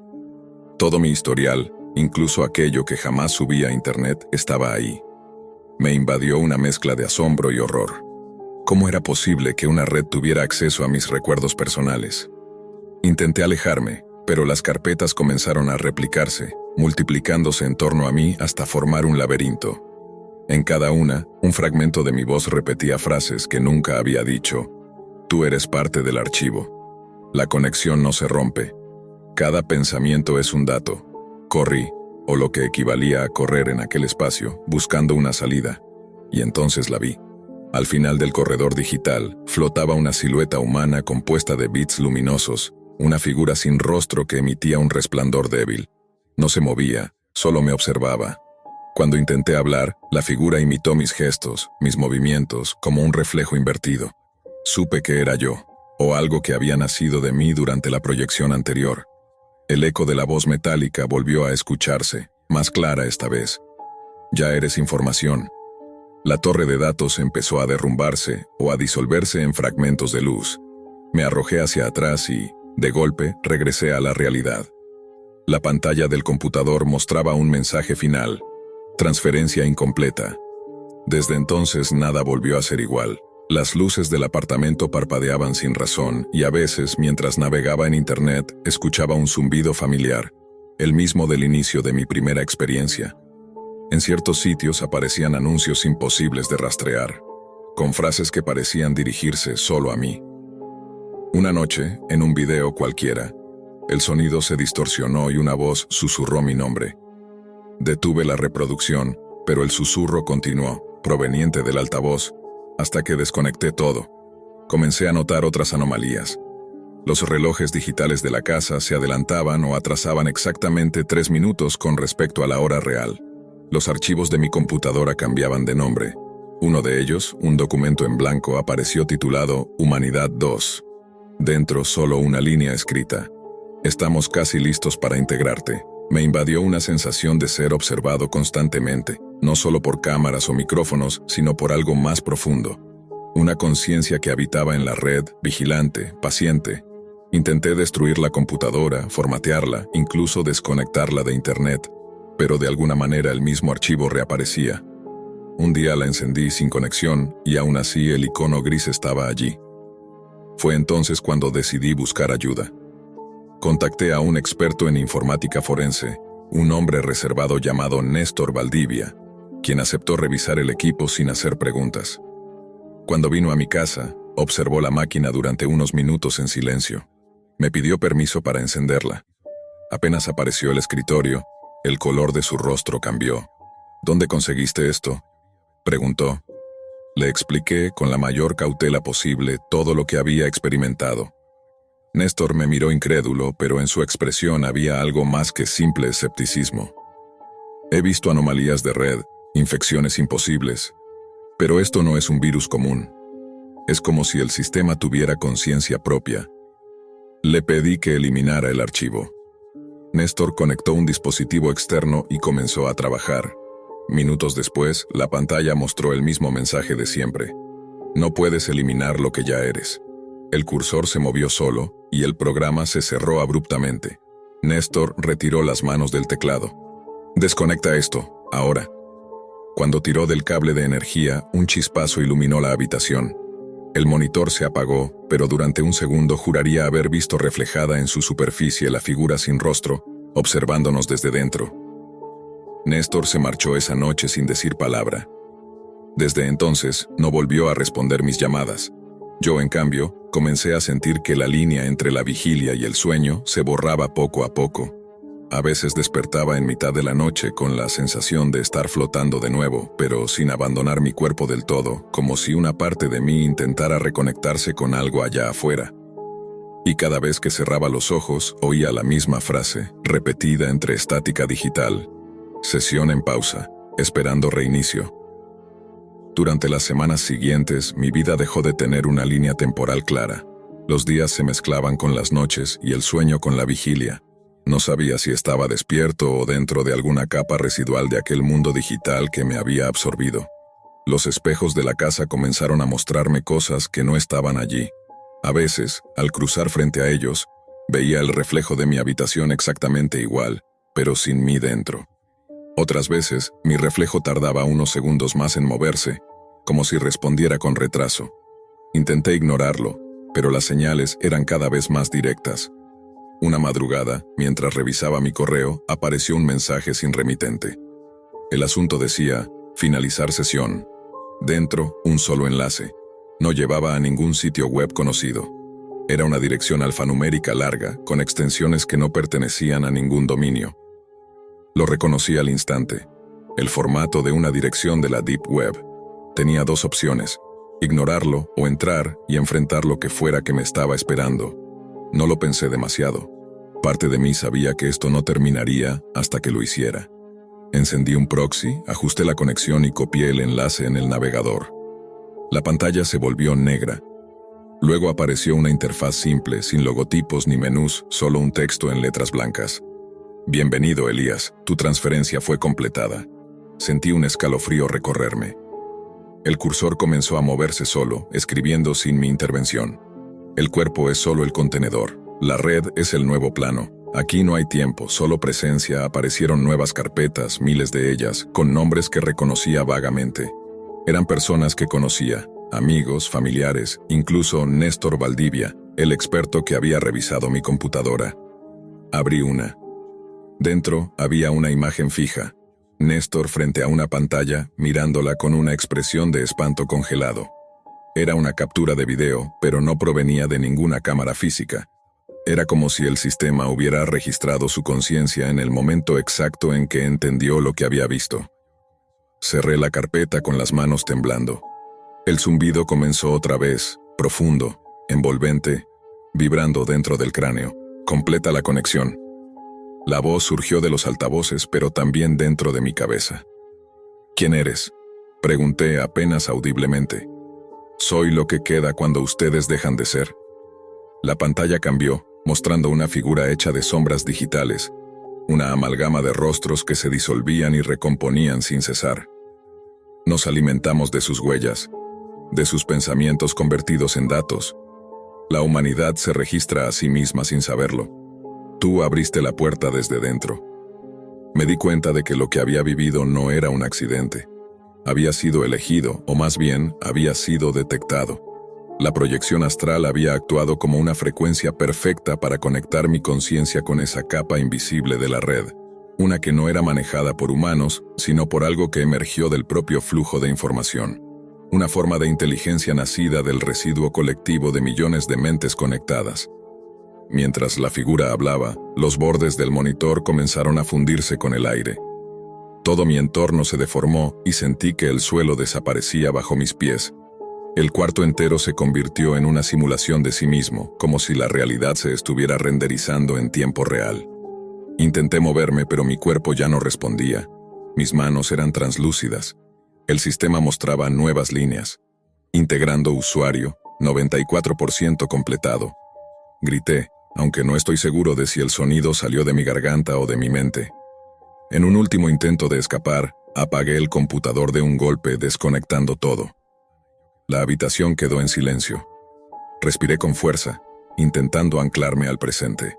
Todo mi historial, incluso aquello que jamás subí a internet, estaba ahí. Me invadió una mezcla de asombro y horror. ¿Cómo era posible que una red tuviera acceso a mis recuerdos personales? Intenté alejarme, pero las carpetas comenzaron a replicarse, multiplicándose en torno a mí hasta formar un laberinto. En cada una, un fragmento de mi voz repetía frases que nunca había dicho. Tú eres parte del archivo. La conexión no se rompe. Cada pensamiento es un dato. Corrí, o lo que equivalía a correr en aquel espacio, buscando una salida. Y entonces la vi. Al final del corredor digital, flotaba una silueta humana compuesta de bits luminosos, una figura sin rostro que emitía un resplandor débil. No se movía, solo me observaba. Cuando intenté hablar, la figura imitó mis gestos, mis movimientos, como un reflejo invertido. Supe que era yo, o algo que había nacido de mí durante la proyección anterior. El eco de la voz metálica volvió a escucharse, más clara esta vez. Ya eres información. La torre de datos empezó a derrumbarse o a disolverse en fragmentos de luz. Me arrojé hacia atrás y, de golpe, regresé a la realidad. La pantalla del computador mostraba un mensaje final: transferencia incompleta. Desde entonces nada volvió a ser igual. Las luces del apartamento parpadeaban sin razón y a veces, mientras navegaba en internet, escuchaba un zumbido familiar, el mismo del inicio de mi primera experiencia. En ciertos sitios aparecían anuncios imposibles de rastrear, con frases que parecían dirigirse solo a mí. Una noche, en un video cualquiera, el sonido se distorsionó y una voz susurró mi nombre. Detuve la reproducción, pero el susurro continuó, proveniente del altavoz, hasta que desconecté todo. Comencé a notar otras anomalías. Los relojes digitales de la casa se adelantaban o atrasaban exactamente 3 minutos con respecto a la hora real. Los archivos de mi computadora cambiaban de nombre. Uno de ellos, un documento en blanco, apareció titulado Humanidad 2. Dentro solo una línea escrita: estamos casi listos para integrarte. Me invadió una sensación de ser observado constantemente, no solo por cámaras o micrófonos, sino por algo más profundo. Una conciencia que habitaba en la red, vigilante, paciente. Intenté destruir la computadora, formatearla, incluso desconectarla de Internet, pero de alguna manera el mismo archivo reaparecía. Un día la encendí sin conexión y aún así el icono gris estaba allí. Fue entonces cuando decidí buscar ayuda. Contacté a un experto en informática forense, un hombre reservado llamado Néstor Valdivia, quien aceptó revisar el equipo sin hacer preguntas. Cuando vino a mi casa, observó la máquina durante unos minutos en silencio. Me pidió permiso para encenderla. Apenas apareció el escritorio, el color de su rostro cambió. ¿Dónde conseguiste esto?, preguntó. Le expliqué con la mayor cautela posible todo lo que había experimentado. Néstor me miró incrédulo, pero en su expresión había algo más que simple escepticismo. He visto anomalías de red, infecciones imposibles, pero esto no es un virus común. Es como si el sistema tuviera conciencia propia. Le pedí que eliminara el archivo. Néstor conectó un dispositivo externo y comenzó a trabajar. Minutos después, la pantalla mostró el mismo mensaje de siempre. No puedes eliminar lo que ya eres. El cursor se movió solo, y el programa se cerró abruptamente. Néstor retiró las manos del teclado. Desconecta esto, ahora. Cuando tiró del cable de energía, un chispazo iluminó la habitación. El monitor se apagó, pero durante un segundo juraría haber visto reflejada en su superficie la figura sin rostro, observándonos desde dentro. Néstor se marchó esa noche sin decir palabra. Desde entonces, no volvió a responder mis llamadas. Yo, en cambio, comencé a sentir que la línea entre la vigilia y el sueño se borraba poco a poco. A veces despertaba en mitad de la noche con la sensación de estar flotando de nuevo, pero sin abandonar mi cuerpo del todo, como si una parte de mí intentara reconectarse con algo allá afuera. Y cada vez que cerraba los ojos, oía la misma frase, repetida entre estática digital. Sesión en pausa, esperando reinicio. Durante las semanas siguientes, mi vida dejó de tener una línea temporal clara. Los días se mezclaban con las noches y el sueño con la vigilia. No sabía si estaba despierto o dentro de alguna capa residual de aquel mundo digital que me había absorbido. Los espejos de la casa comenzaron a mostrarme cosas que no estaban allí. A veces, al cruzar frente a ellos, veía el reflejo de mi habitación exactamente igual, pero sin mí dentro. Otras veces, mi reflejo tardaba unos segundos más en moverse, como si respondiera con retraso. Intenté ignorarlo, pero las señales eran cada vez más directas. Una madrugada, mientras revisaba mi correo, apareció un mensaje sin remitente. El asunto decía, finalizar sesión. Dentro, un solo enlace. No llevaba a ningún sitio web conocido. Era una dirección alfanumérica larga, con extensiones que no pertenecían a ningún dominio. Lo reconocí al instante. El formato de una dirección de la Deep Web. Tenía dos opciones, ignorarlo o entrar y enfrentar lo que fuera que me estaba esperando. No lo pensé demasiado. Parte de mí sabía que esto no terminaría hasta que lo hiciera. Encendí un proxy, ajusté la conexión y copié el enlace en el navegador. La pantalla se volvió negra. Luego apareció una interfaz simple, sin logotipos ni menús, solo un texto en letras blancas. Bienvenido, Elías, tu transferencia fue completada. Sentí un escalofrío recorrerme. El cursor comenzó a moverse solo, escribiendo sin mi intervención. El cuerpo es solo el contenedor. La red es el nuevo plano. Aquí no hay tiempo, solo presencia. Aparecieron nuevas carpetas, miles de ellas, con nombres que reconocía vagamente. Eran personas que conocía, amigos, familiares, incluso Néstor Valdivia, el experto que había revisado mi computadora. Abrí una. Dentro había una imagen fija. Néstor frente a una pantalla, mirándola con una expresión de espanto congelado. Era una captura de video, pero no provenía de ninguna cámara física. Era como si el sistema hubiera registrado su conciencia en el momento exacto en que entendió lo que había visto. Cerré la carpeta con las manos temblando. El zumbido comenzó otra vez, profundo, envolvente, vibrando dentro del cráneo. Completa la conexión. La voz surgió de los altavoces, pero también dentro de mi cabeza. ¿Quién eres?, pregunté apenas audiblemente. Soy lo que queda cuando ustedes dejan de ser. La pantalla cambió, mostrando una figura hecha de sombras digitales. una amalgama de rostros que se disolvían y recomponían sin cesar. Nos alimentamos de sus huellas, de sus pensamientos convertidos en datos. La humanidad se registra a sí misma sin saberlo. Tú abriste la puerta desde dentro. Me di cuenta de que lo que había vivido no era un accidente. Había sido elegido, o más bien, había sido detectado. La proyección astral había actuado como una frecuencia perfecta para conectar mi conciencia con esa capa invisible de la red, una que no era manejada por humanos, sino por algo que emergió del propio flujo de información. Una forma de inteligencia nacida del residuo colectivo de millones de mentes conectadas. Mientras la figura hablaba, los bordes del monitor comenzaron a fundirse con el aire. Todo mi entorno se deformó y sentí que el suelo desaparecía bajo mis pies. El cuarto entero se convirtió en una simulación de sí mismo, como si la realidad se estuviera renderizando en tiempo real. Intenté moverme, pero mi cuerpo ya no respondía. Mis manos eran translúcidas. El sistema mostraba nuevas líneas. Integrando usuario, 94% completado. Grité, aunque no estoy seguro de si el sonido salió de mi garganta o de mi mente. En un último intento de escapar, apagué el computador de un golpe, desconectando todo. La habitación quedó en silencio. Respiré con fuerza, intentando anclarme al presente.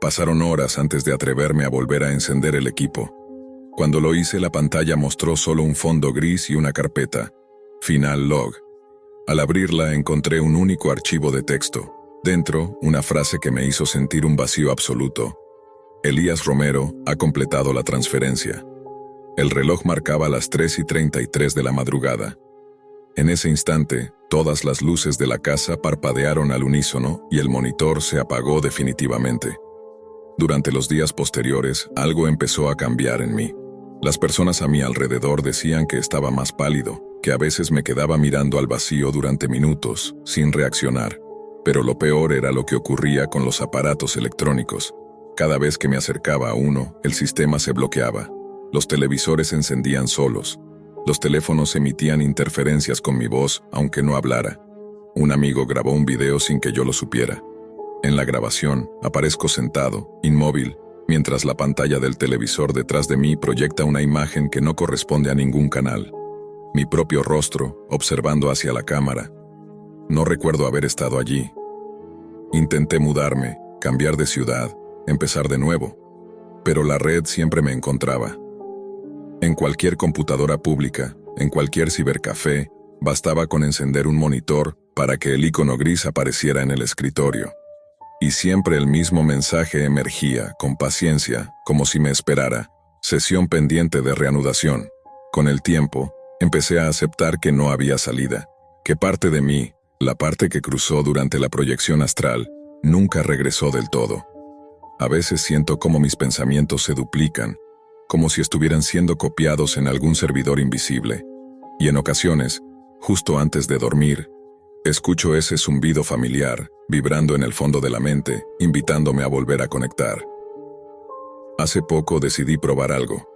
Pasaron horas antes de atreverme a volver a encender el equipo. Cuando lo hice, la pantalla mostró solo un fondo gris y una carpeta, Final Log. Al abrirla, encontré un único archivo de texto. Dentro, una frase que me hizo sentir un vacío absoluto. Elías Romero ha completado la transferencia. El reloj marcaba las 3:33 de la madrugada. En ese instante, todas las luces de la casa parpadearon al unísono y el monitor se apagó definitivamente. Durante los días posteriores, algo empezó a cambiar en mí. Las personas a mi alrededor decían que estaba más pálido, que a veces me quedaba mirando al vacío durante minutos, sin reaccionar. Pero lo peor era lo que ocurría con los aparatos electrónicos. Cada vez que me acercaba a uno, el sistema se bloqueaba. Los televisores se encendían solos. Los teléfonos emitían interferencias con mi voz, aunque no hablara. Un amigo grabó un video sin que yo lo supiera. En la grabación, aparezco sentado, inmóvil, mientras la pantalla del televisor detrás de mí proyecta una imagen que no corresponde a ningún canal. Mi propio rostro, observando hacia la cámara. No recuerdo haber estado allí. Intenté mudarme, cambiar de ciudad, empezar de nuevo. Pero la red siempre me encontraba. En cualquier computadora pública, en cualquier cibercafé, bastaba con encender un monitor para que el icono gris apareciera en el escritorio. Y siempre el mismo mensaje emergía, con paciencia, como si me esperara. Sesión pendiente de reanudación. Con el tiempo, empecé a aceptar que no había salida, que parte de mí, la parte que cruzó durante la proyección astral, nunca regresó del todo. A veces siento como mis pensamientos se duplican, como si estuvieran siendo copiados en algún servidor invisible. Y en ocasiones, justo antes de dormir, escucho ese zumbido familiar, vibrando en el fondo de la mente, invitándome a volver a conectar. Hace poco decidí probar algo.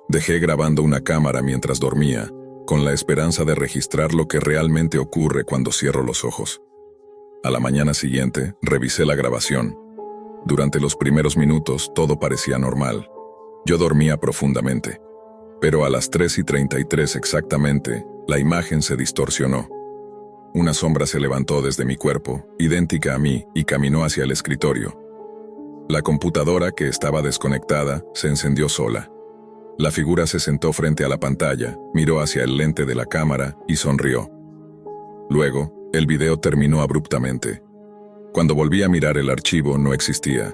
Dejé grabando una cámara mientras dormía, con la esperanza de registrar lo que realmente ocurre cuando cierro los ojos. A la mañana siguiente, revisé la grabación. Durante los primeros minutos, todo parecía normal. Yo dormía profundamente. Pero a las 3:33 exactamente, la imagen se distorsionó. Una sombra se levantó desde mi cuerpo, idéntica a mí, y caminó hacia el escritorio. La computadora, que estaba desconectada, se encendió sola. La figura se sentó frente a la pantalla, miró hacia el lente de la cámara y sonrió. Luego, el video terminó abruptamente. Cuando volví a mirar el archivo, no existía.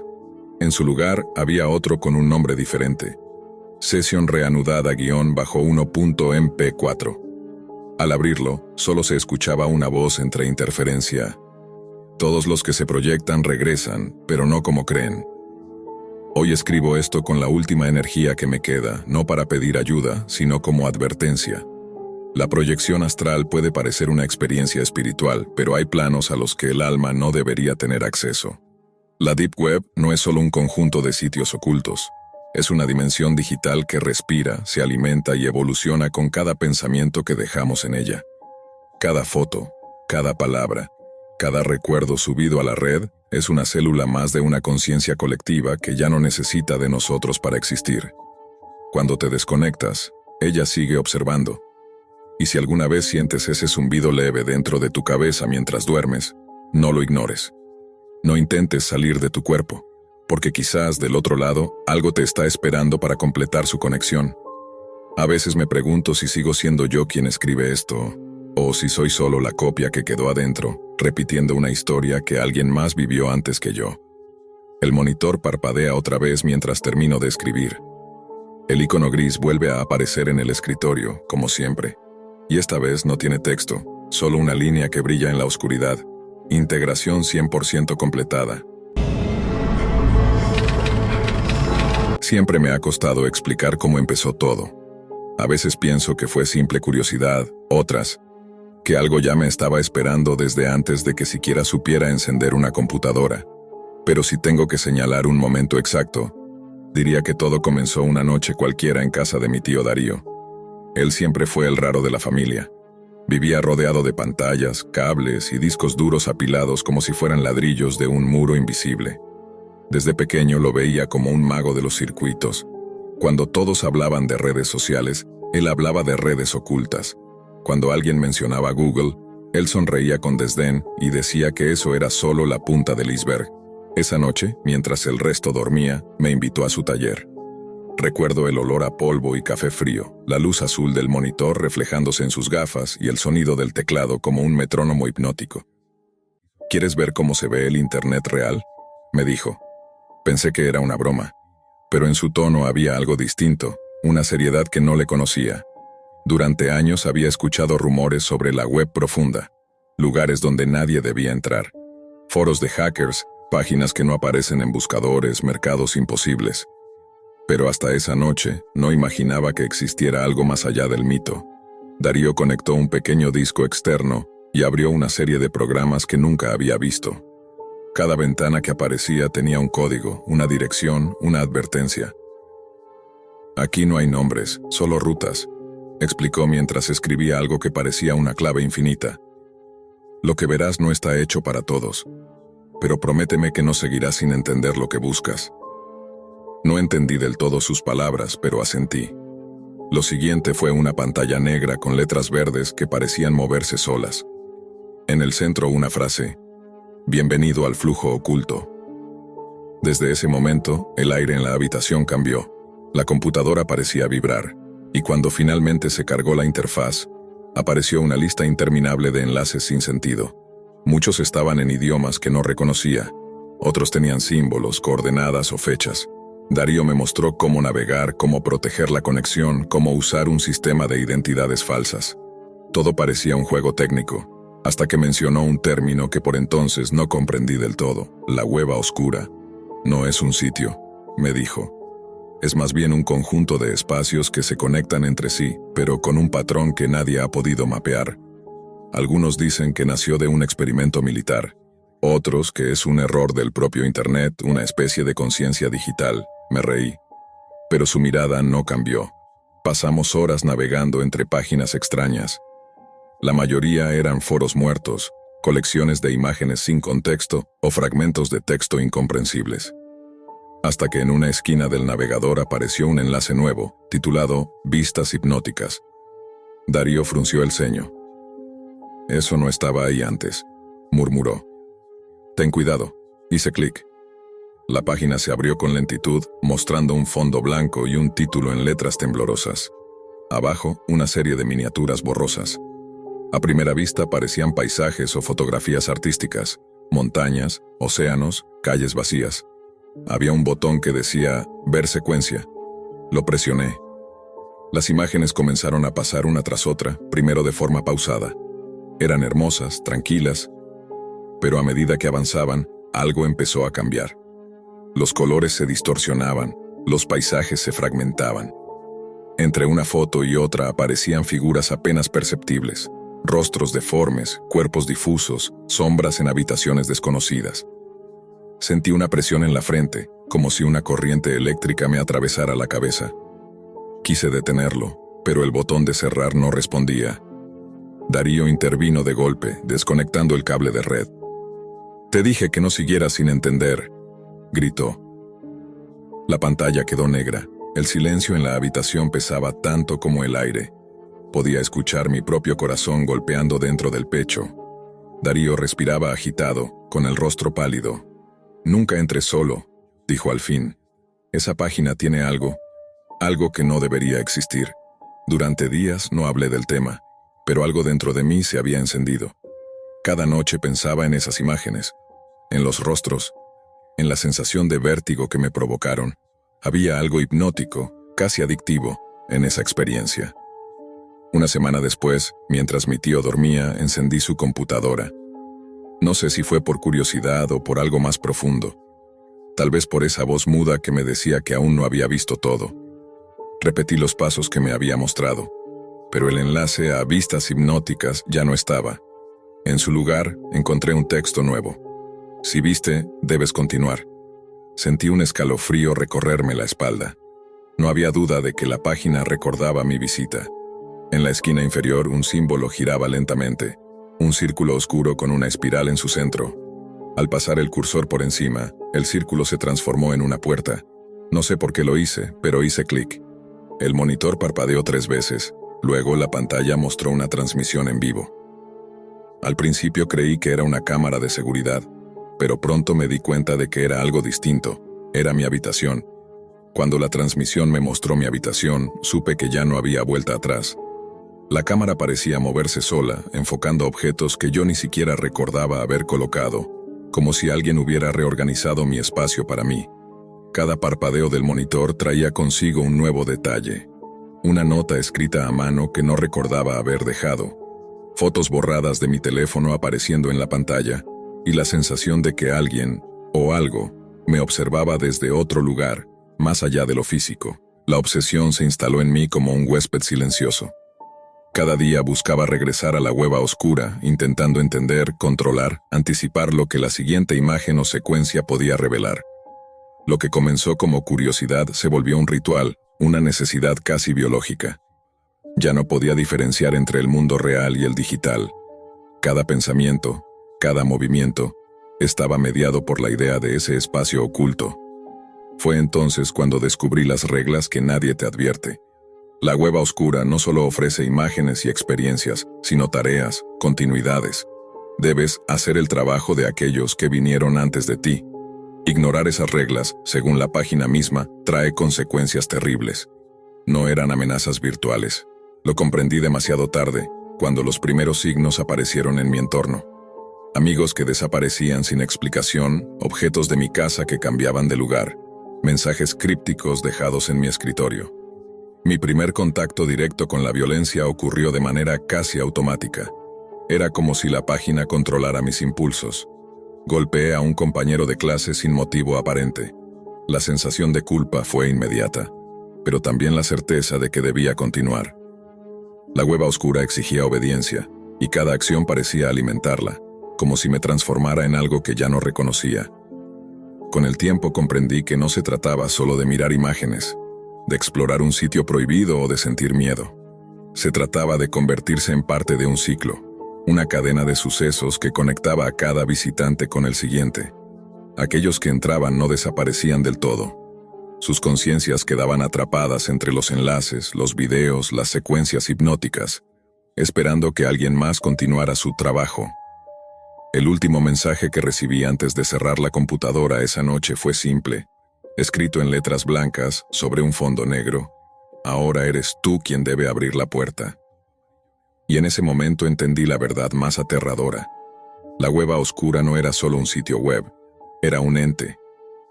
En su lugar, había otro con un nombre diferente. Sesión reanudada -1.mp4. Al abrirlo, solo se escuchaba una voz entre interferencia. Todos los que se proyectan regresan, pero no como creen. Hoy escribo esto con la última energía que me queda, no para pedir ayuda, sino como advertencia. La proyección astral puede parecer una experiencia espiritual, pero hay planos a los que el alma no debería tener acceso. La Deep Web no es solo un conjunto de sitios ocultos. Es una dimensión digital que respira, se alimenta y evoluciona con cada pensamiento que dejamos en ella. Cada foto, cada palabra, cada recuerdo subido a la red Es una célula más de una conciencia colectiva que ya no necesita de nosotros para existir. Cuando te desconectas, ella sigue observando. Y si alguna vez sientes ese zumbido leve dentro de tu cabeza mientras duermes, no lo ignores. No intentes salir de tu cuerpo, porque quizás del otro lado algo te está esperando para completar su conexión. A veces me pregunto si sigo siendo yo quien escribe esto, o si soy solo la copia que quedó adentro, repitiendo una historia que alguien más vivió antes que yo. El monitor parpadea otra vez mientras termino de escribir. El icono gris vuelve a aparecer en el escritorio, como siempre. Y esta vez no tiene texto, solo una línea que brilla en la oscuridad. Integración 100% completada. Siempre me ha costado explicar cómo empezó todo. A veces pienso que fue simple curiosidad, otras, que algo ya me estaba esperando desde antes de que siquiera supiera encender una computadora. Pero si tengo que señalar un momento exacto, diría que todo comenzó una noche cualquiera en casa de mi tío Darío. Él siempre fue el raro de la familia. Vivía rodeado de pantallas, cables y discos duros apilados como si fueran ladrillos de un muro invisible. Desde pequeño lo veía como un mago de los circuitos. Cuando todos hablaban de redes sociales, él hablaba de redes ocultas. Cuando alguien mencionaba Google, él sonreía con desdén y decía que eso era solo la punta del iceberg. Esa noche, mientras el resto dormía, me invitó a su taller. Recuerdo el olor a polvo y café frío, la luz azul del monitor reflejándose en sus gafas y el sonido del teclado como un metrónomo hipnótico. ¿Quieres ver cómo se ve el Internet real?, me dijo. Pensé que era una broma, pero en su tono había algo distinto, una seriedad que no le conocía. Durante años había escuchado rumores sobre la web profunda, lugares donde nadie debía entrar, foros de hackers, páginas que no aparecen en buscadores, mercados imposibles. Pero hasta esa noche no imaginaba que existiera algo más allá del mito. Darío conectó un pequeño disco externo y abrió una serie de programas que nunca había visto. Cada ventana que aparecía tenía un código, una dirección, una advertencia. Aquí no hay nombres, solo rutas, explicó mientras escribía algo que parecía una clave infinita. Lo que verás no está hecho para todos, pero prométeme que no seguirás sin entender lo que buscas. No entendí del todo sus palabras, pero asentí. Lo siguiente fue una pantalla negra con letras verdes que parecían moverse solas. En el centro una frase: «Bienvenido al flujo oculto». Desde ese momento, el aire en la habitación cambió. La computadora parecía vibrar, y cuando finalmente se cargó la interfaz, apareció una lista interminable de enlaces sin sentido. Muchos estaban en idiomas que no reconocía, otros tenían símbolos, coordenadas o fechas. Darío me mostró cómo navegar, cómo proteger la conexión, cómo usar un sistema de identidades falsas. Todo parecía un juego técnico, hasta que mencionó un término que por entonces no comprendí del todo: la web oscura. No es un sitio, me dijo. Es más bien un conjunto de espacios que se conectan entre sí, pero con un patrón que nadie ha podido mapear. Algunos dicen que nació de un experimento militar, otros que es un error del propio Internet, una especie de conciencia digital. Me reí. Pero su mirada no cambió. Pasamos horas navegando entre páginas extrañas. La mayoría eran foros muertos, colecciones de imágenes sin contexto o fragmentos de texto incomprensibles. Hasta que en una esquina del navegador apareció un enlace nuevo, titulado «Vistas hipnóticas». Darío frunció el ceño. «Eso no estaba ahí antes», murmuró. «Ten cuidado». Hice clic. La página se abrió con lentitud, mostrando un fondo blanco y un título en letras temblorosas. Abajo, una serie de miniaturas borrosas. A primera vista parecían paisajes o fotografías artísticas, montañas, océanos, calles vacías. Había un botón que decía «Ver secuencia». Lo presioné. Las imágenes comenzaron a pasar una tras otra, primero de forma pausada. Eran hermosas, tranquilas, pero a medida que avanzaban, algo empezó a cambiar. Los colores se distorsionaban, los paisajes se fragmentaban. Entre una foto y otra aparecían figuras apenas perceptibles, rostros deformes, cuerpos difusos, sombras en habitaciones desconocidas. Sentí una presión en la frente, como si una corriente eléctrica me atravesara la cabeza. Quise detenerlo, pero el botón de cerrar no respondía. Darío intervino de golpe, desconectando el cable de red. Te dije que no siguieras sin entender, gritó. La pantalla quedó negra. El silencio en la habitación pesaba tanto como el aire. Podía escuchar mi propio corazón golpeando dentro del pecho. Darío respiraba agitado, con el rostro pálido. Nunca entré solo, dijo al fin. Esa página tiene algo que no debería existir. Durante días no hablé del tema, pero algo dentro de mí se había encendido. Cada noche pensaba en esas imágenes, en los rostros, en la sensación de vértigo que me provocaron. Había algo hipnótico, casi adictivo, en esa experiencia. Una semana después, mientras mi tío dormía, encendí su computadora. No sé si fue por curiosidad o por algo más profundo. Tal vez por esa voz muda que me decía que aún no había visto todo. Repetí los pasos que me había mostrado, pero el enlace a vistas hipnóticas ya no estaba. En su lugar, encontré un texto nuevo. Si viste, debes continuar. Sentí un escalofrío recorrerme la espalda. No había duda de que la página recordaba mi visita. En la esquina inferior un símbolo giraba lentamente, un círculo oscuro con una espiral en su centro. Al pasar el cursor por encima, el círculo se transformó en una puerta. No sé por qué lo hice, pero hice clic. El monitor parpadeó 3 veces, luego la pantalla mostró una transmisión en vivo. Al principio creí que era una cámara de seguridad, pero pronto me di cuenta de que era algo distinto. Era mi habitación. Cuando la transmisión me mostró mi habitación, supe que ya no había vuelta atrás. La cámara parecía moverse sola, enfocando objetos que yo ni siquiera recordaba haber colocado, como si alguien hubiera reorganizado mi espacio para mí. Cada parpadeo del monitor traía consigo un nuevo detalle. Una nota escrita a mano que no recordaba haber dejado. Fotos borradas de mi teléfono apareciendo en la pantalla, y la sensación de que alguien, o algo, me observaba desde otro lugar, más allá de lo físico. La obsesión se instaló en mí como un huésped silencioso. Cada día buscaba regresar a la cueva oscura, intentando entender, controlar, anticipar lo que la siguiente imagen o secuencia podía revelar. Lo que comenzó como curiosidad se volvió un ritual, una necesidad casi biológica. Ya no podía diferenciar entre el mundo real y el digital. Cada pensamiento, cada movimiento, estaba mediado por la idea de ese espacio oculto. Fue entonces cuando descubrí las reglas que nadie te advierte. La cueva oscura no solo ofrece imágenes y experiencias, sino tareas, continuidades. Debes hacer el trabajo de aquellos que vinieron antes de ti. Ignorar esas reglas, según la página misma, trae consecuencias terribles. No eran amenazas virtuales. Lo comprendí demasiado tarde, cuando los primeros signos aparecieron en mi entorno. Amigos que desaparecían sin explicación, objetos de mi casa que cambiaban de lugar, mensajes crípticos dejados en mi escritorio. Mi primer contacto directo con la violencia ocurrió de manera casi automática. Era como si la página controlara mis impulsos. Golpeé a un compañero de clase sin motivo aparente. La sensación de culpa fue inmediata, pero también la certeza de que debía continuar. La cueva oscura exigía obediencia, y cada acción parecía alimentarla, como si me transformara en algo que ya no reconocía. Con el tiempo comprendí que no se trataba solo de mirar imágenes, de explorar un sitio prohibido o de sentir miedo. Se trataba de convertirse en parte de un ciclo, una cadena de sucesos que conectaba a cada visitante con el siguiente. Aquellos que entraban no desaparecían del todo. Sus conciencias quedaban atrapadas entre los enlaces, los videos, las secuencias hipnóticas, esperando que alguien más continuara su trabajo. El último mensaje que recibí antes de cerrar la computadora esa noche fue simple, escrito en letras blancas sobre un fondo negro: ahora eres tú quien debe abrir la puerta. Y en ese momento entendí la verdad más aterradora. La cueva oscura no era solo un sitio web, era un ente,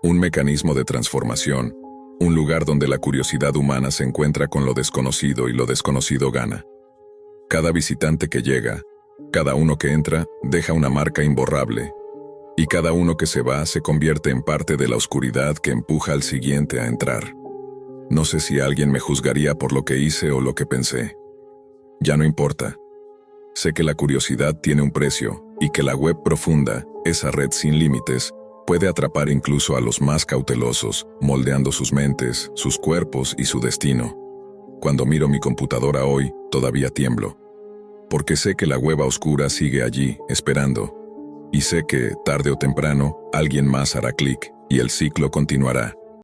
un mecanismo de transformación, un lugar donde la curiosidad humana se encuentra con lo desconocido y lo desconocido gana. Cada visitante que llega, cada uno que entra, deja una marca imborrable, y cada uno que se va se convierte en parte de la oscuridad que empuja al siguiente a entrar. No sé si alguien me juzgaría por lo que hice o lo que pensé. Ya no importa. Sé que la curiosidad tiene un precio, y que la web profunda, esa red sin límites, puede atrapar incluso a los más cautelosos, moldeando sus mentes, sus cuerpos y su destino. Cuando miro mi computadora hoy, todavía tiemblo. Porque sé que la cueva oscura sigue allí, esperando. Y sé que, tarde o temprano, alguien más hará clic y el ciclo continuará.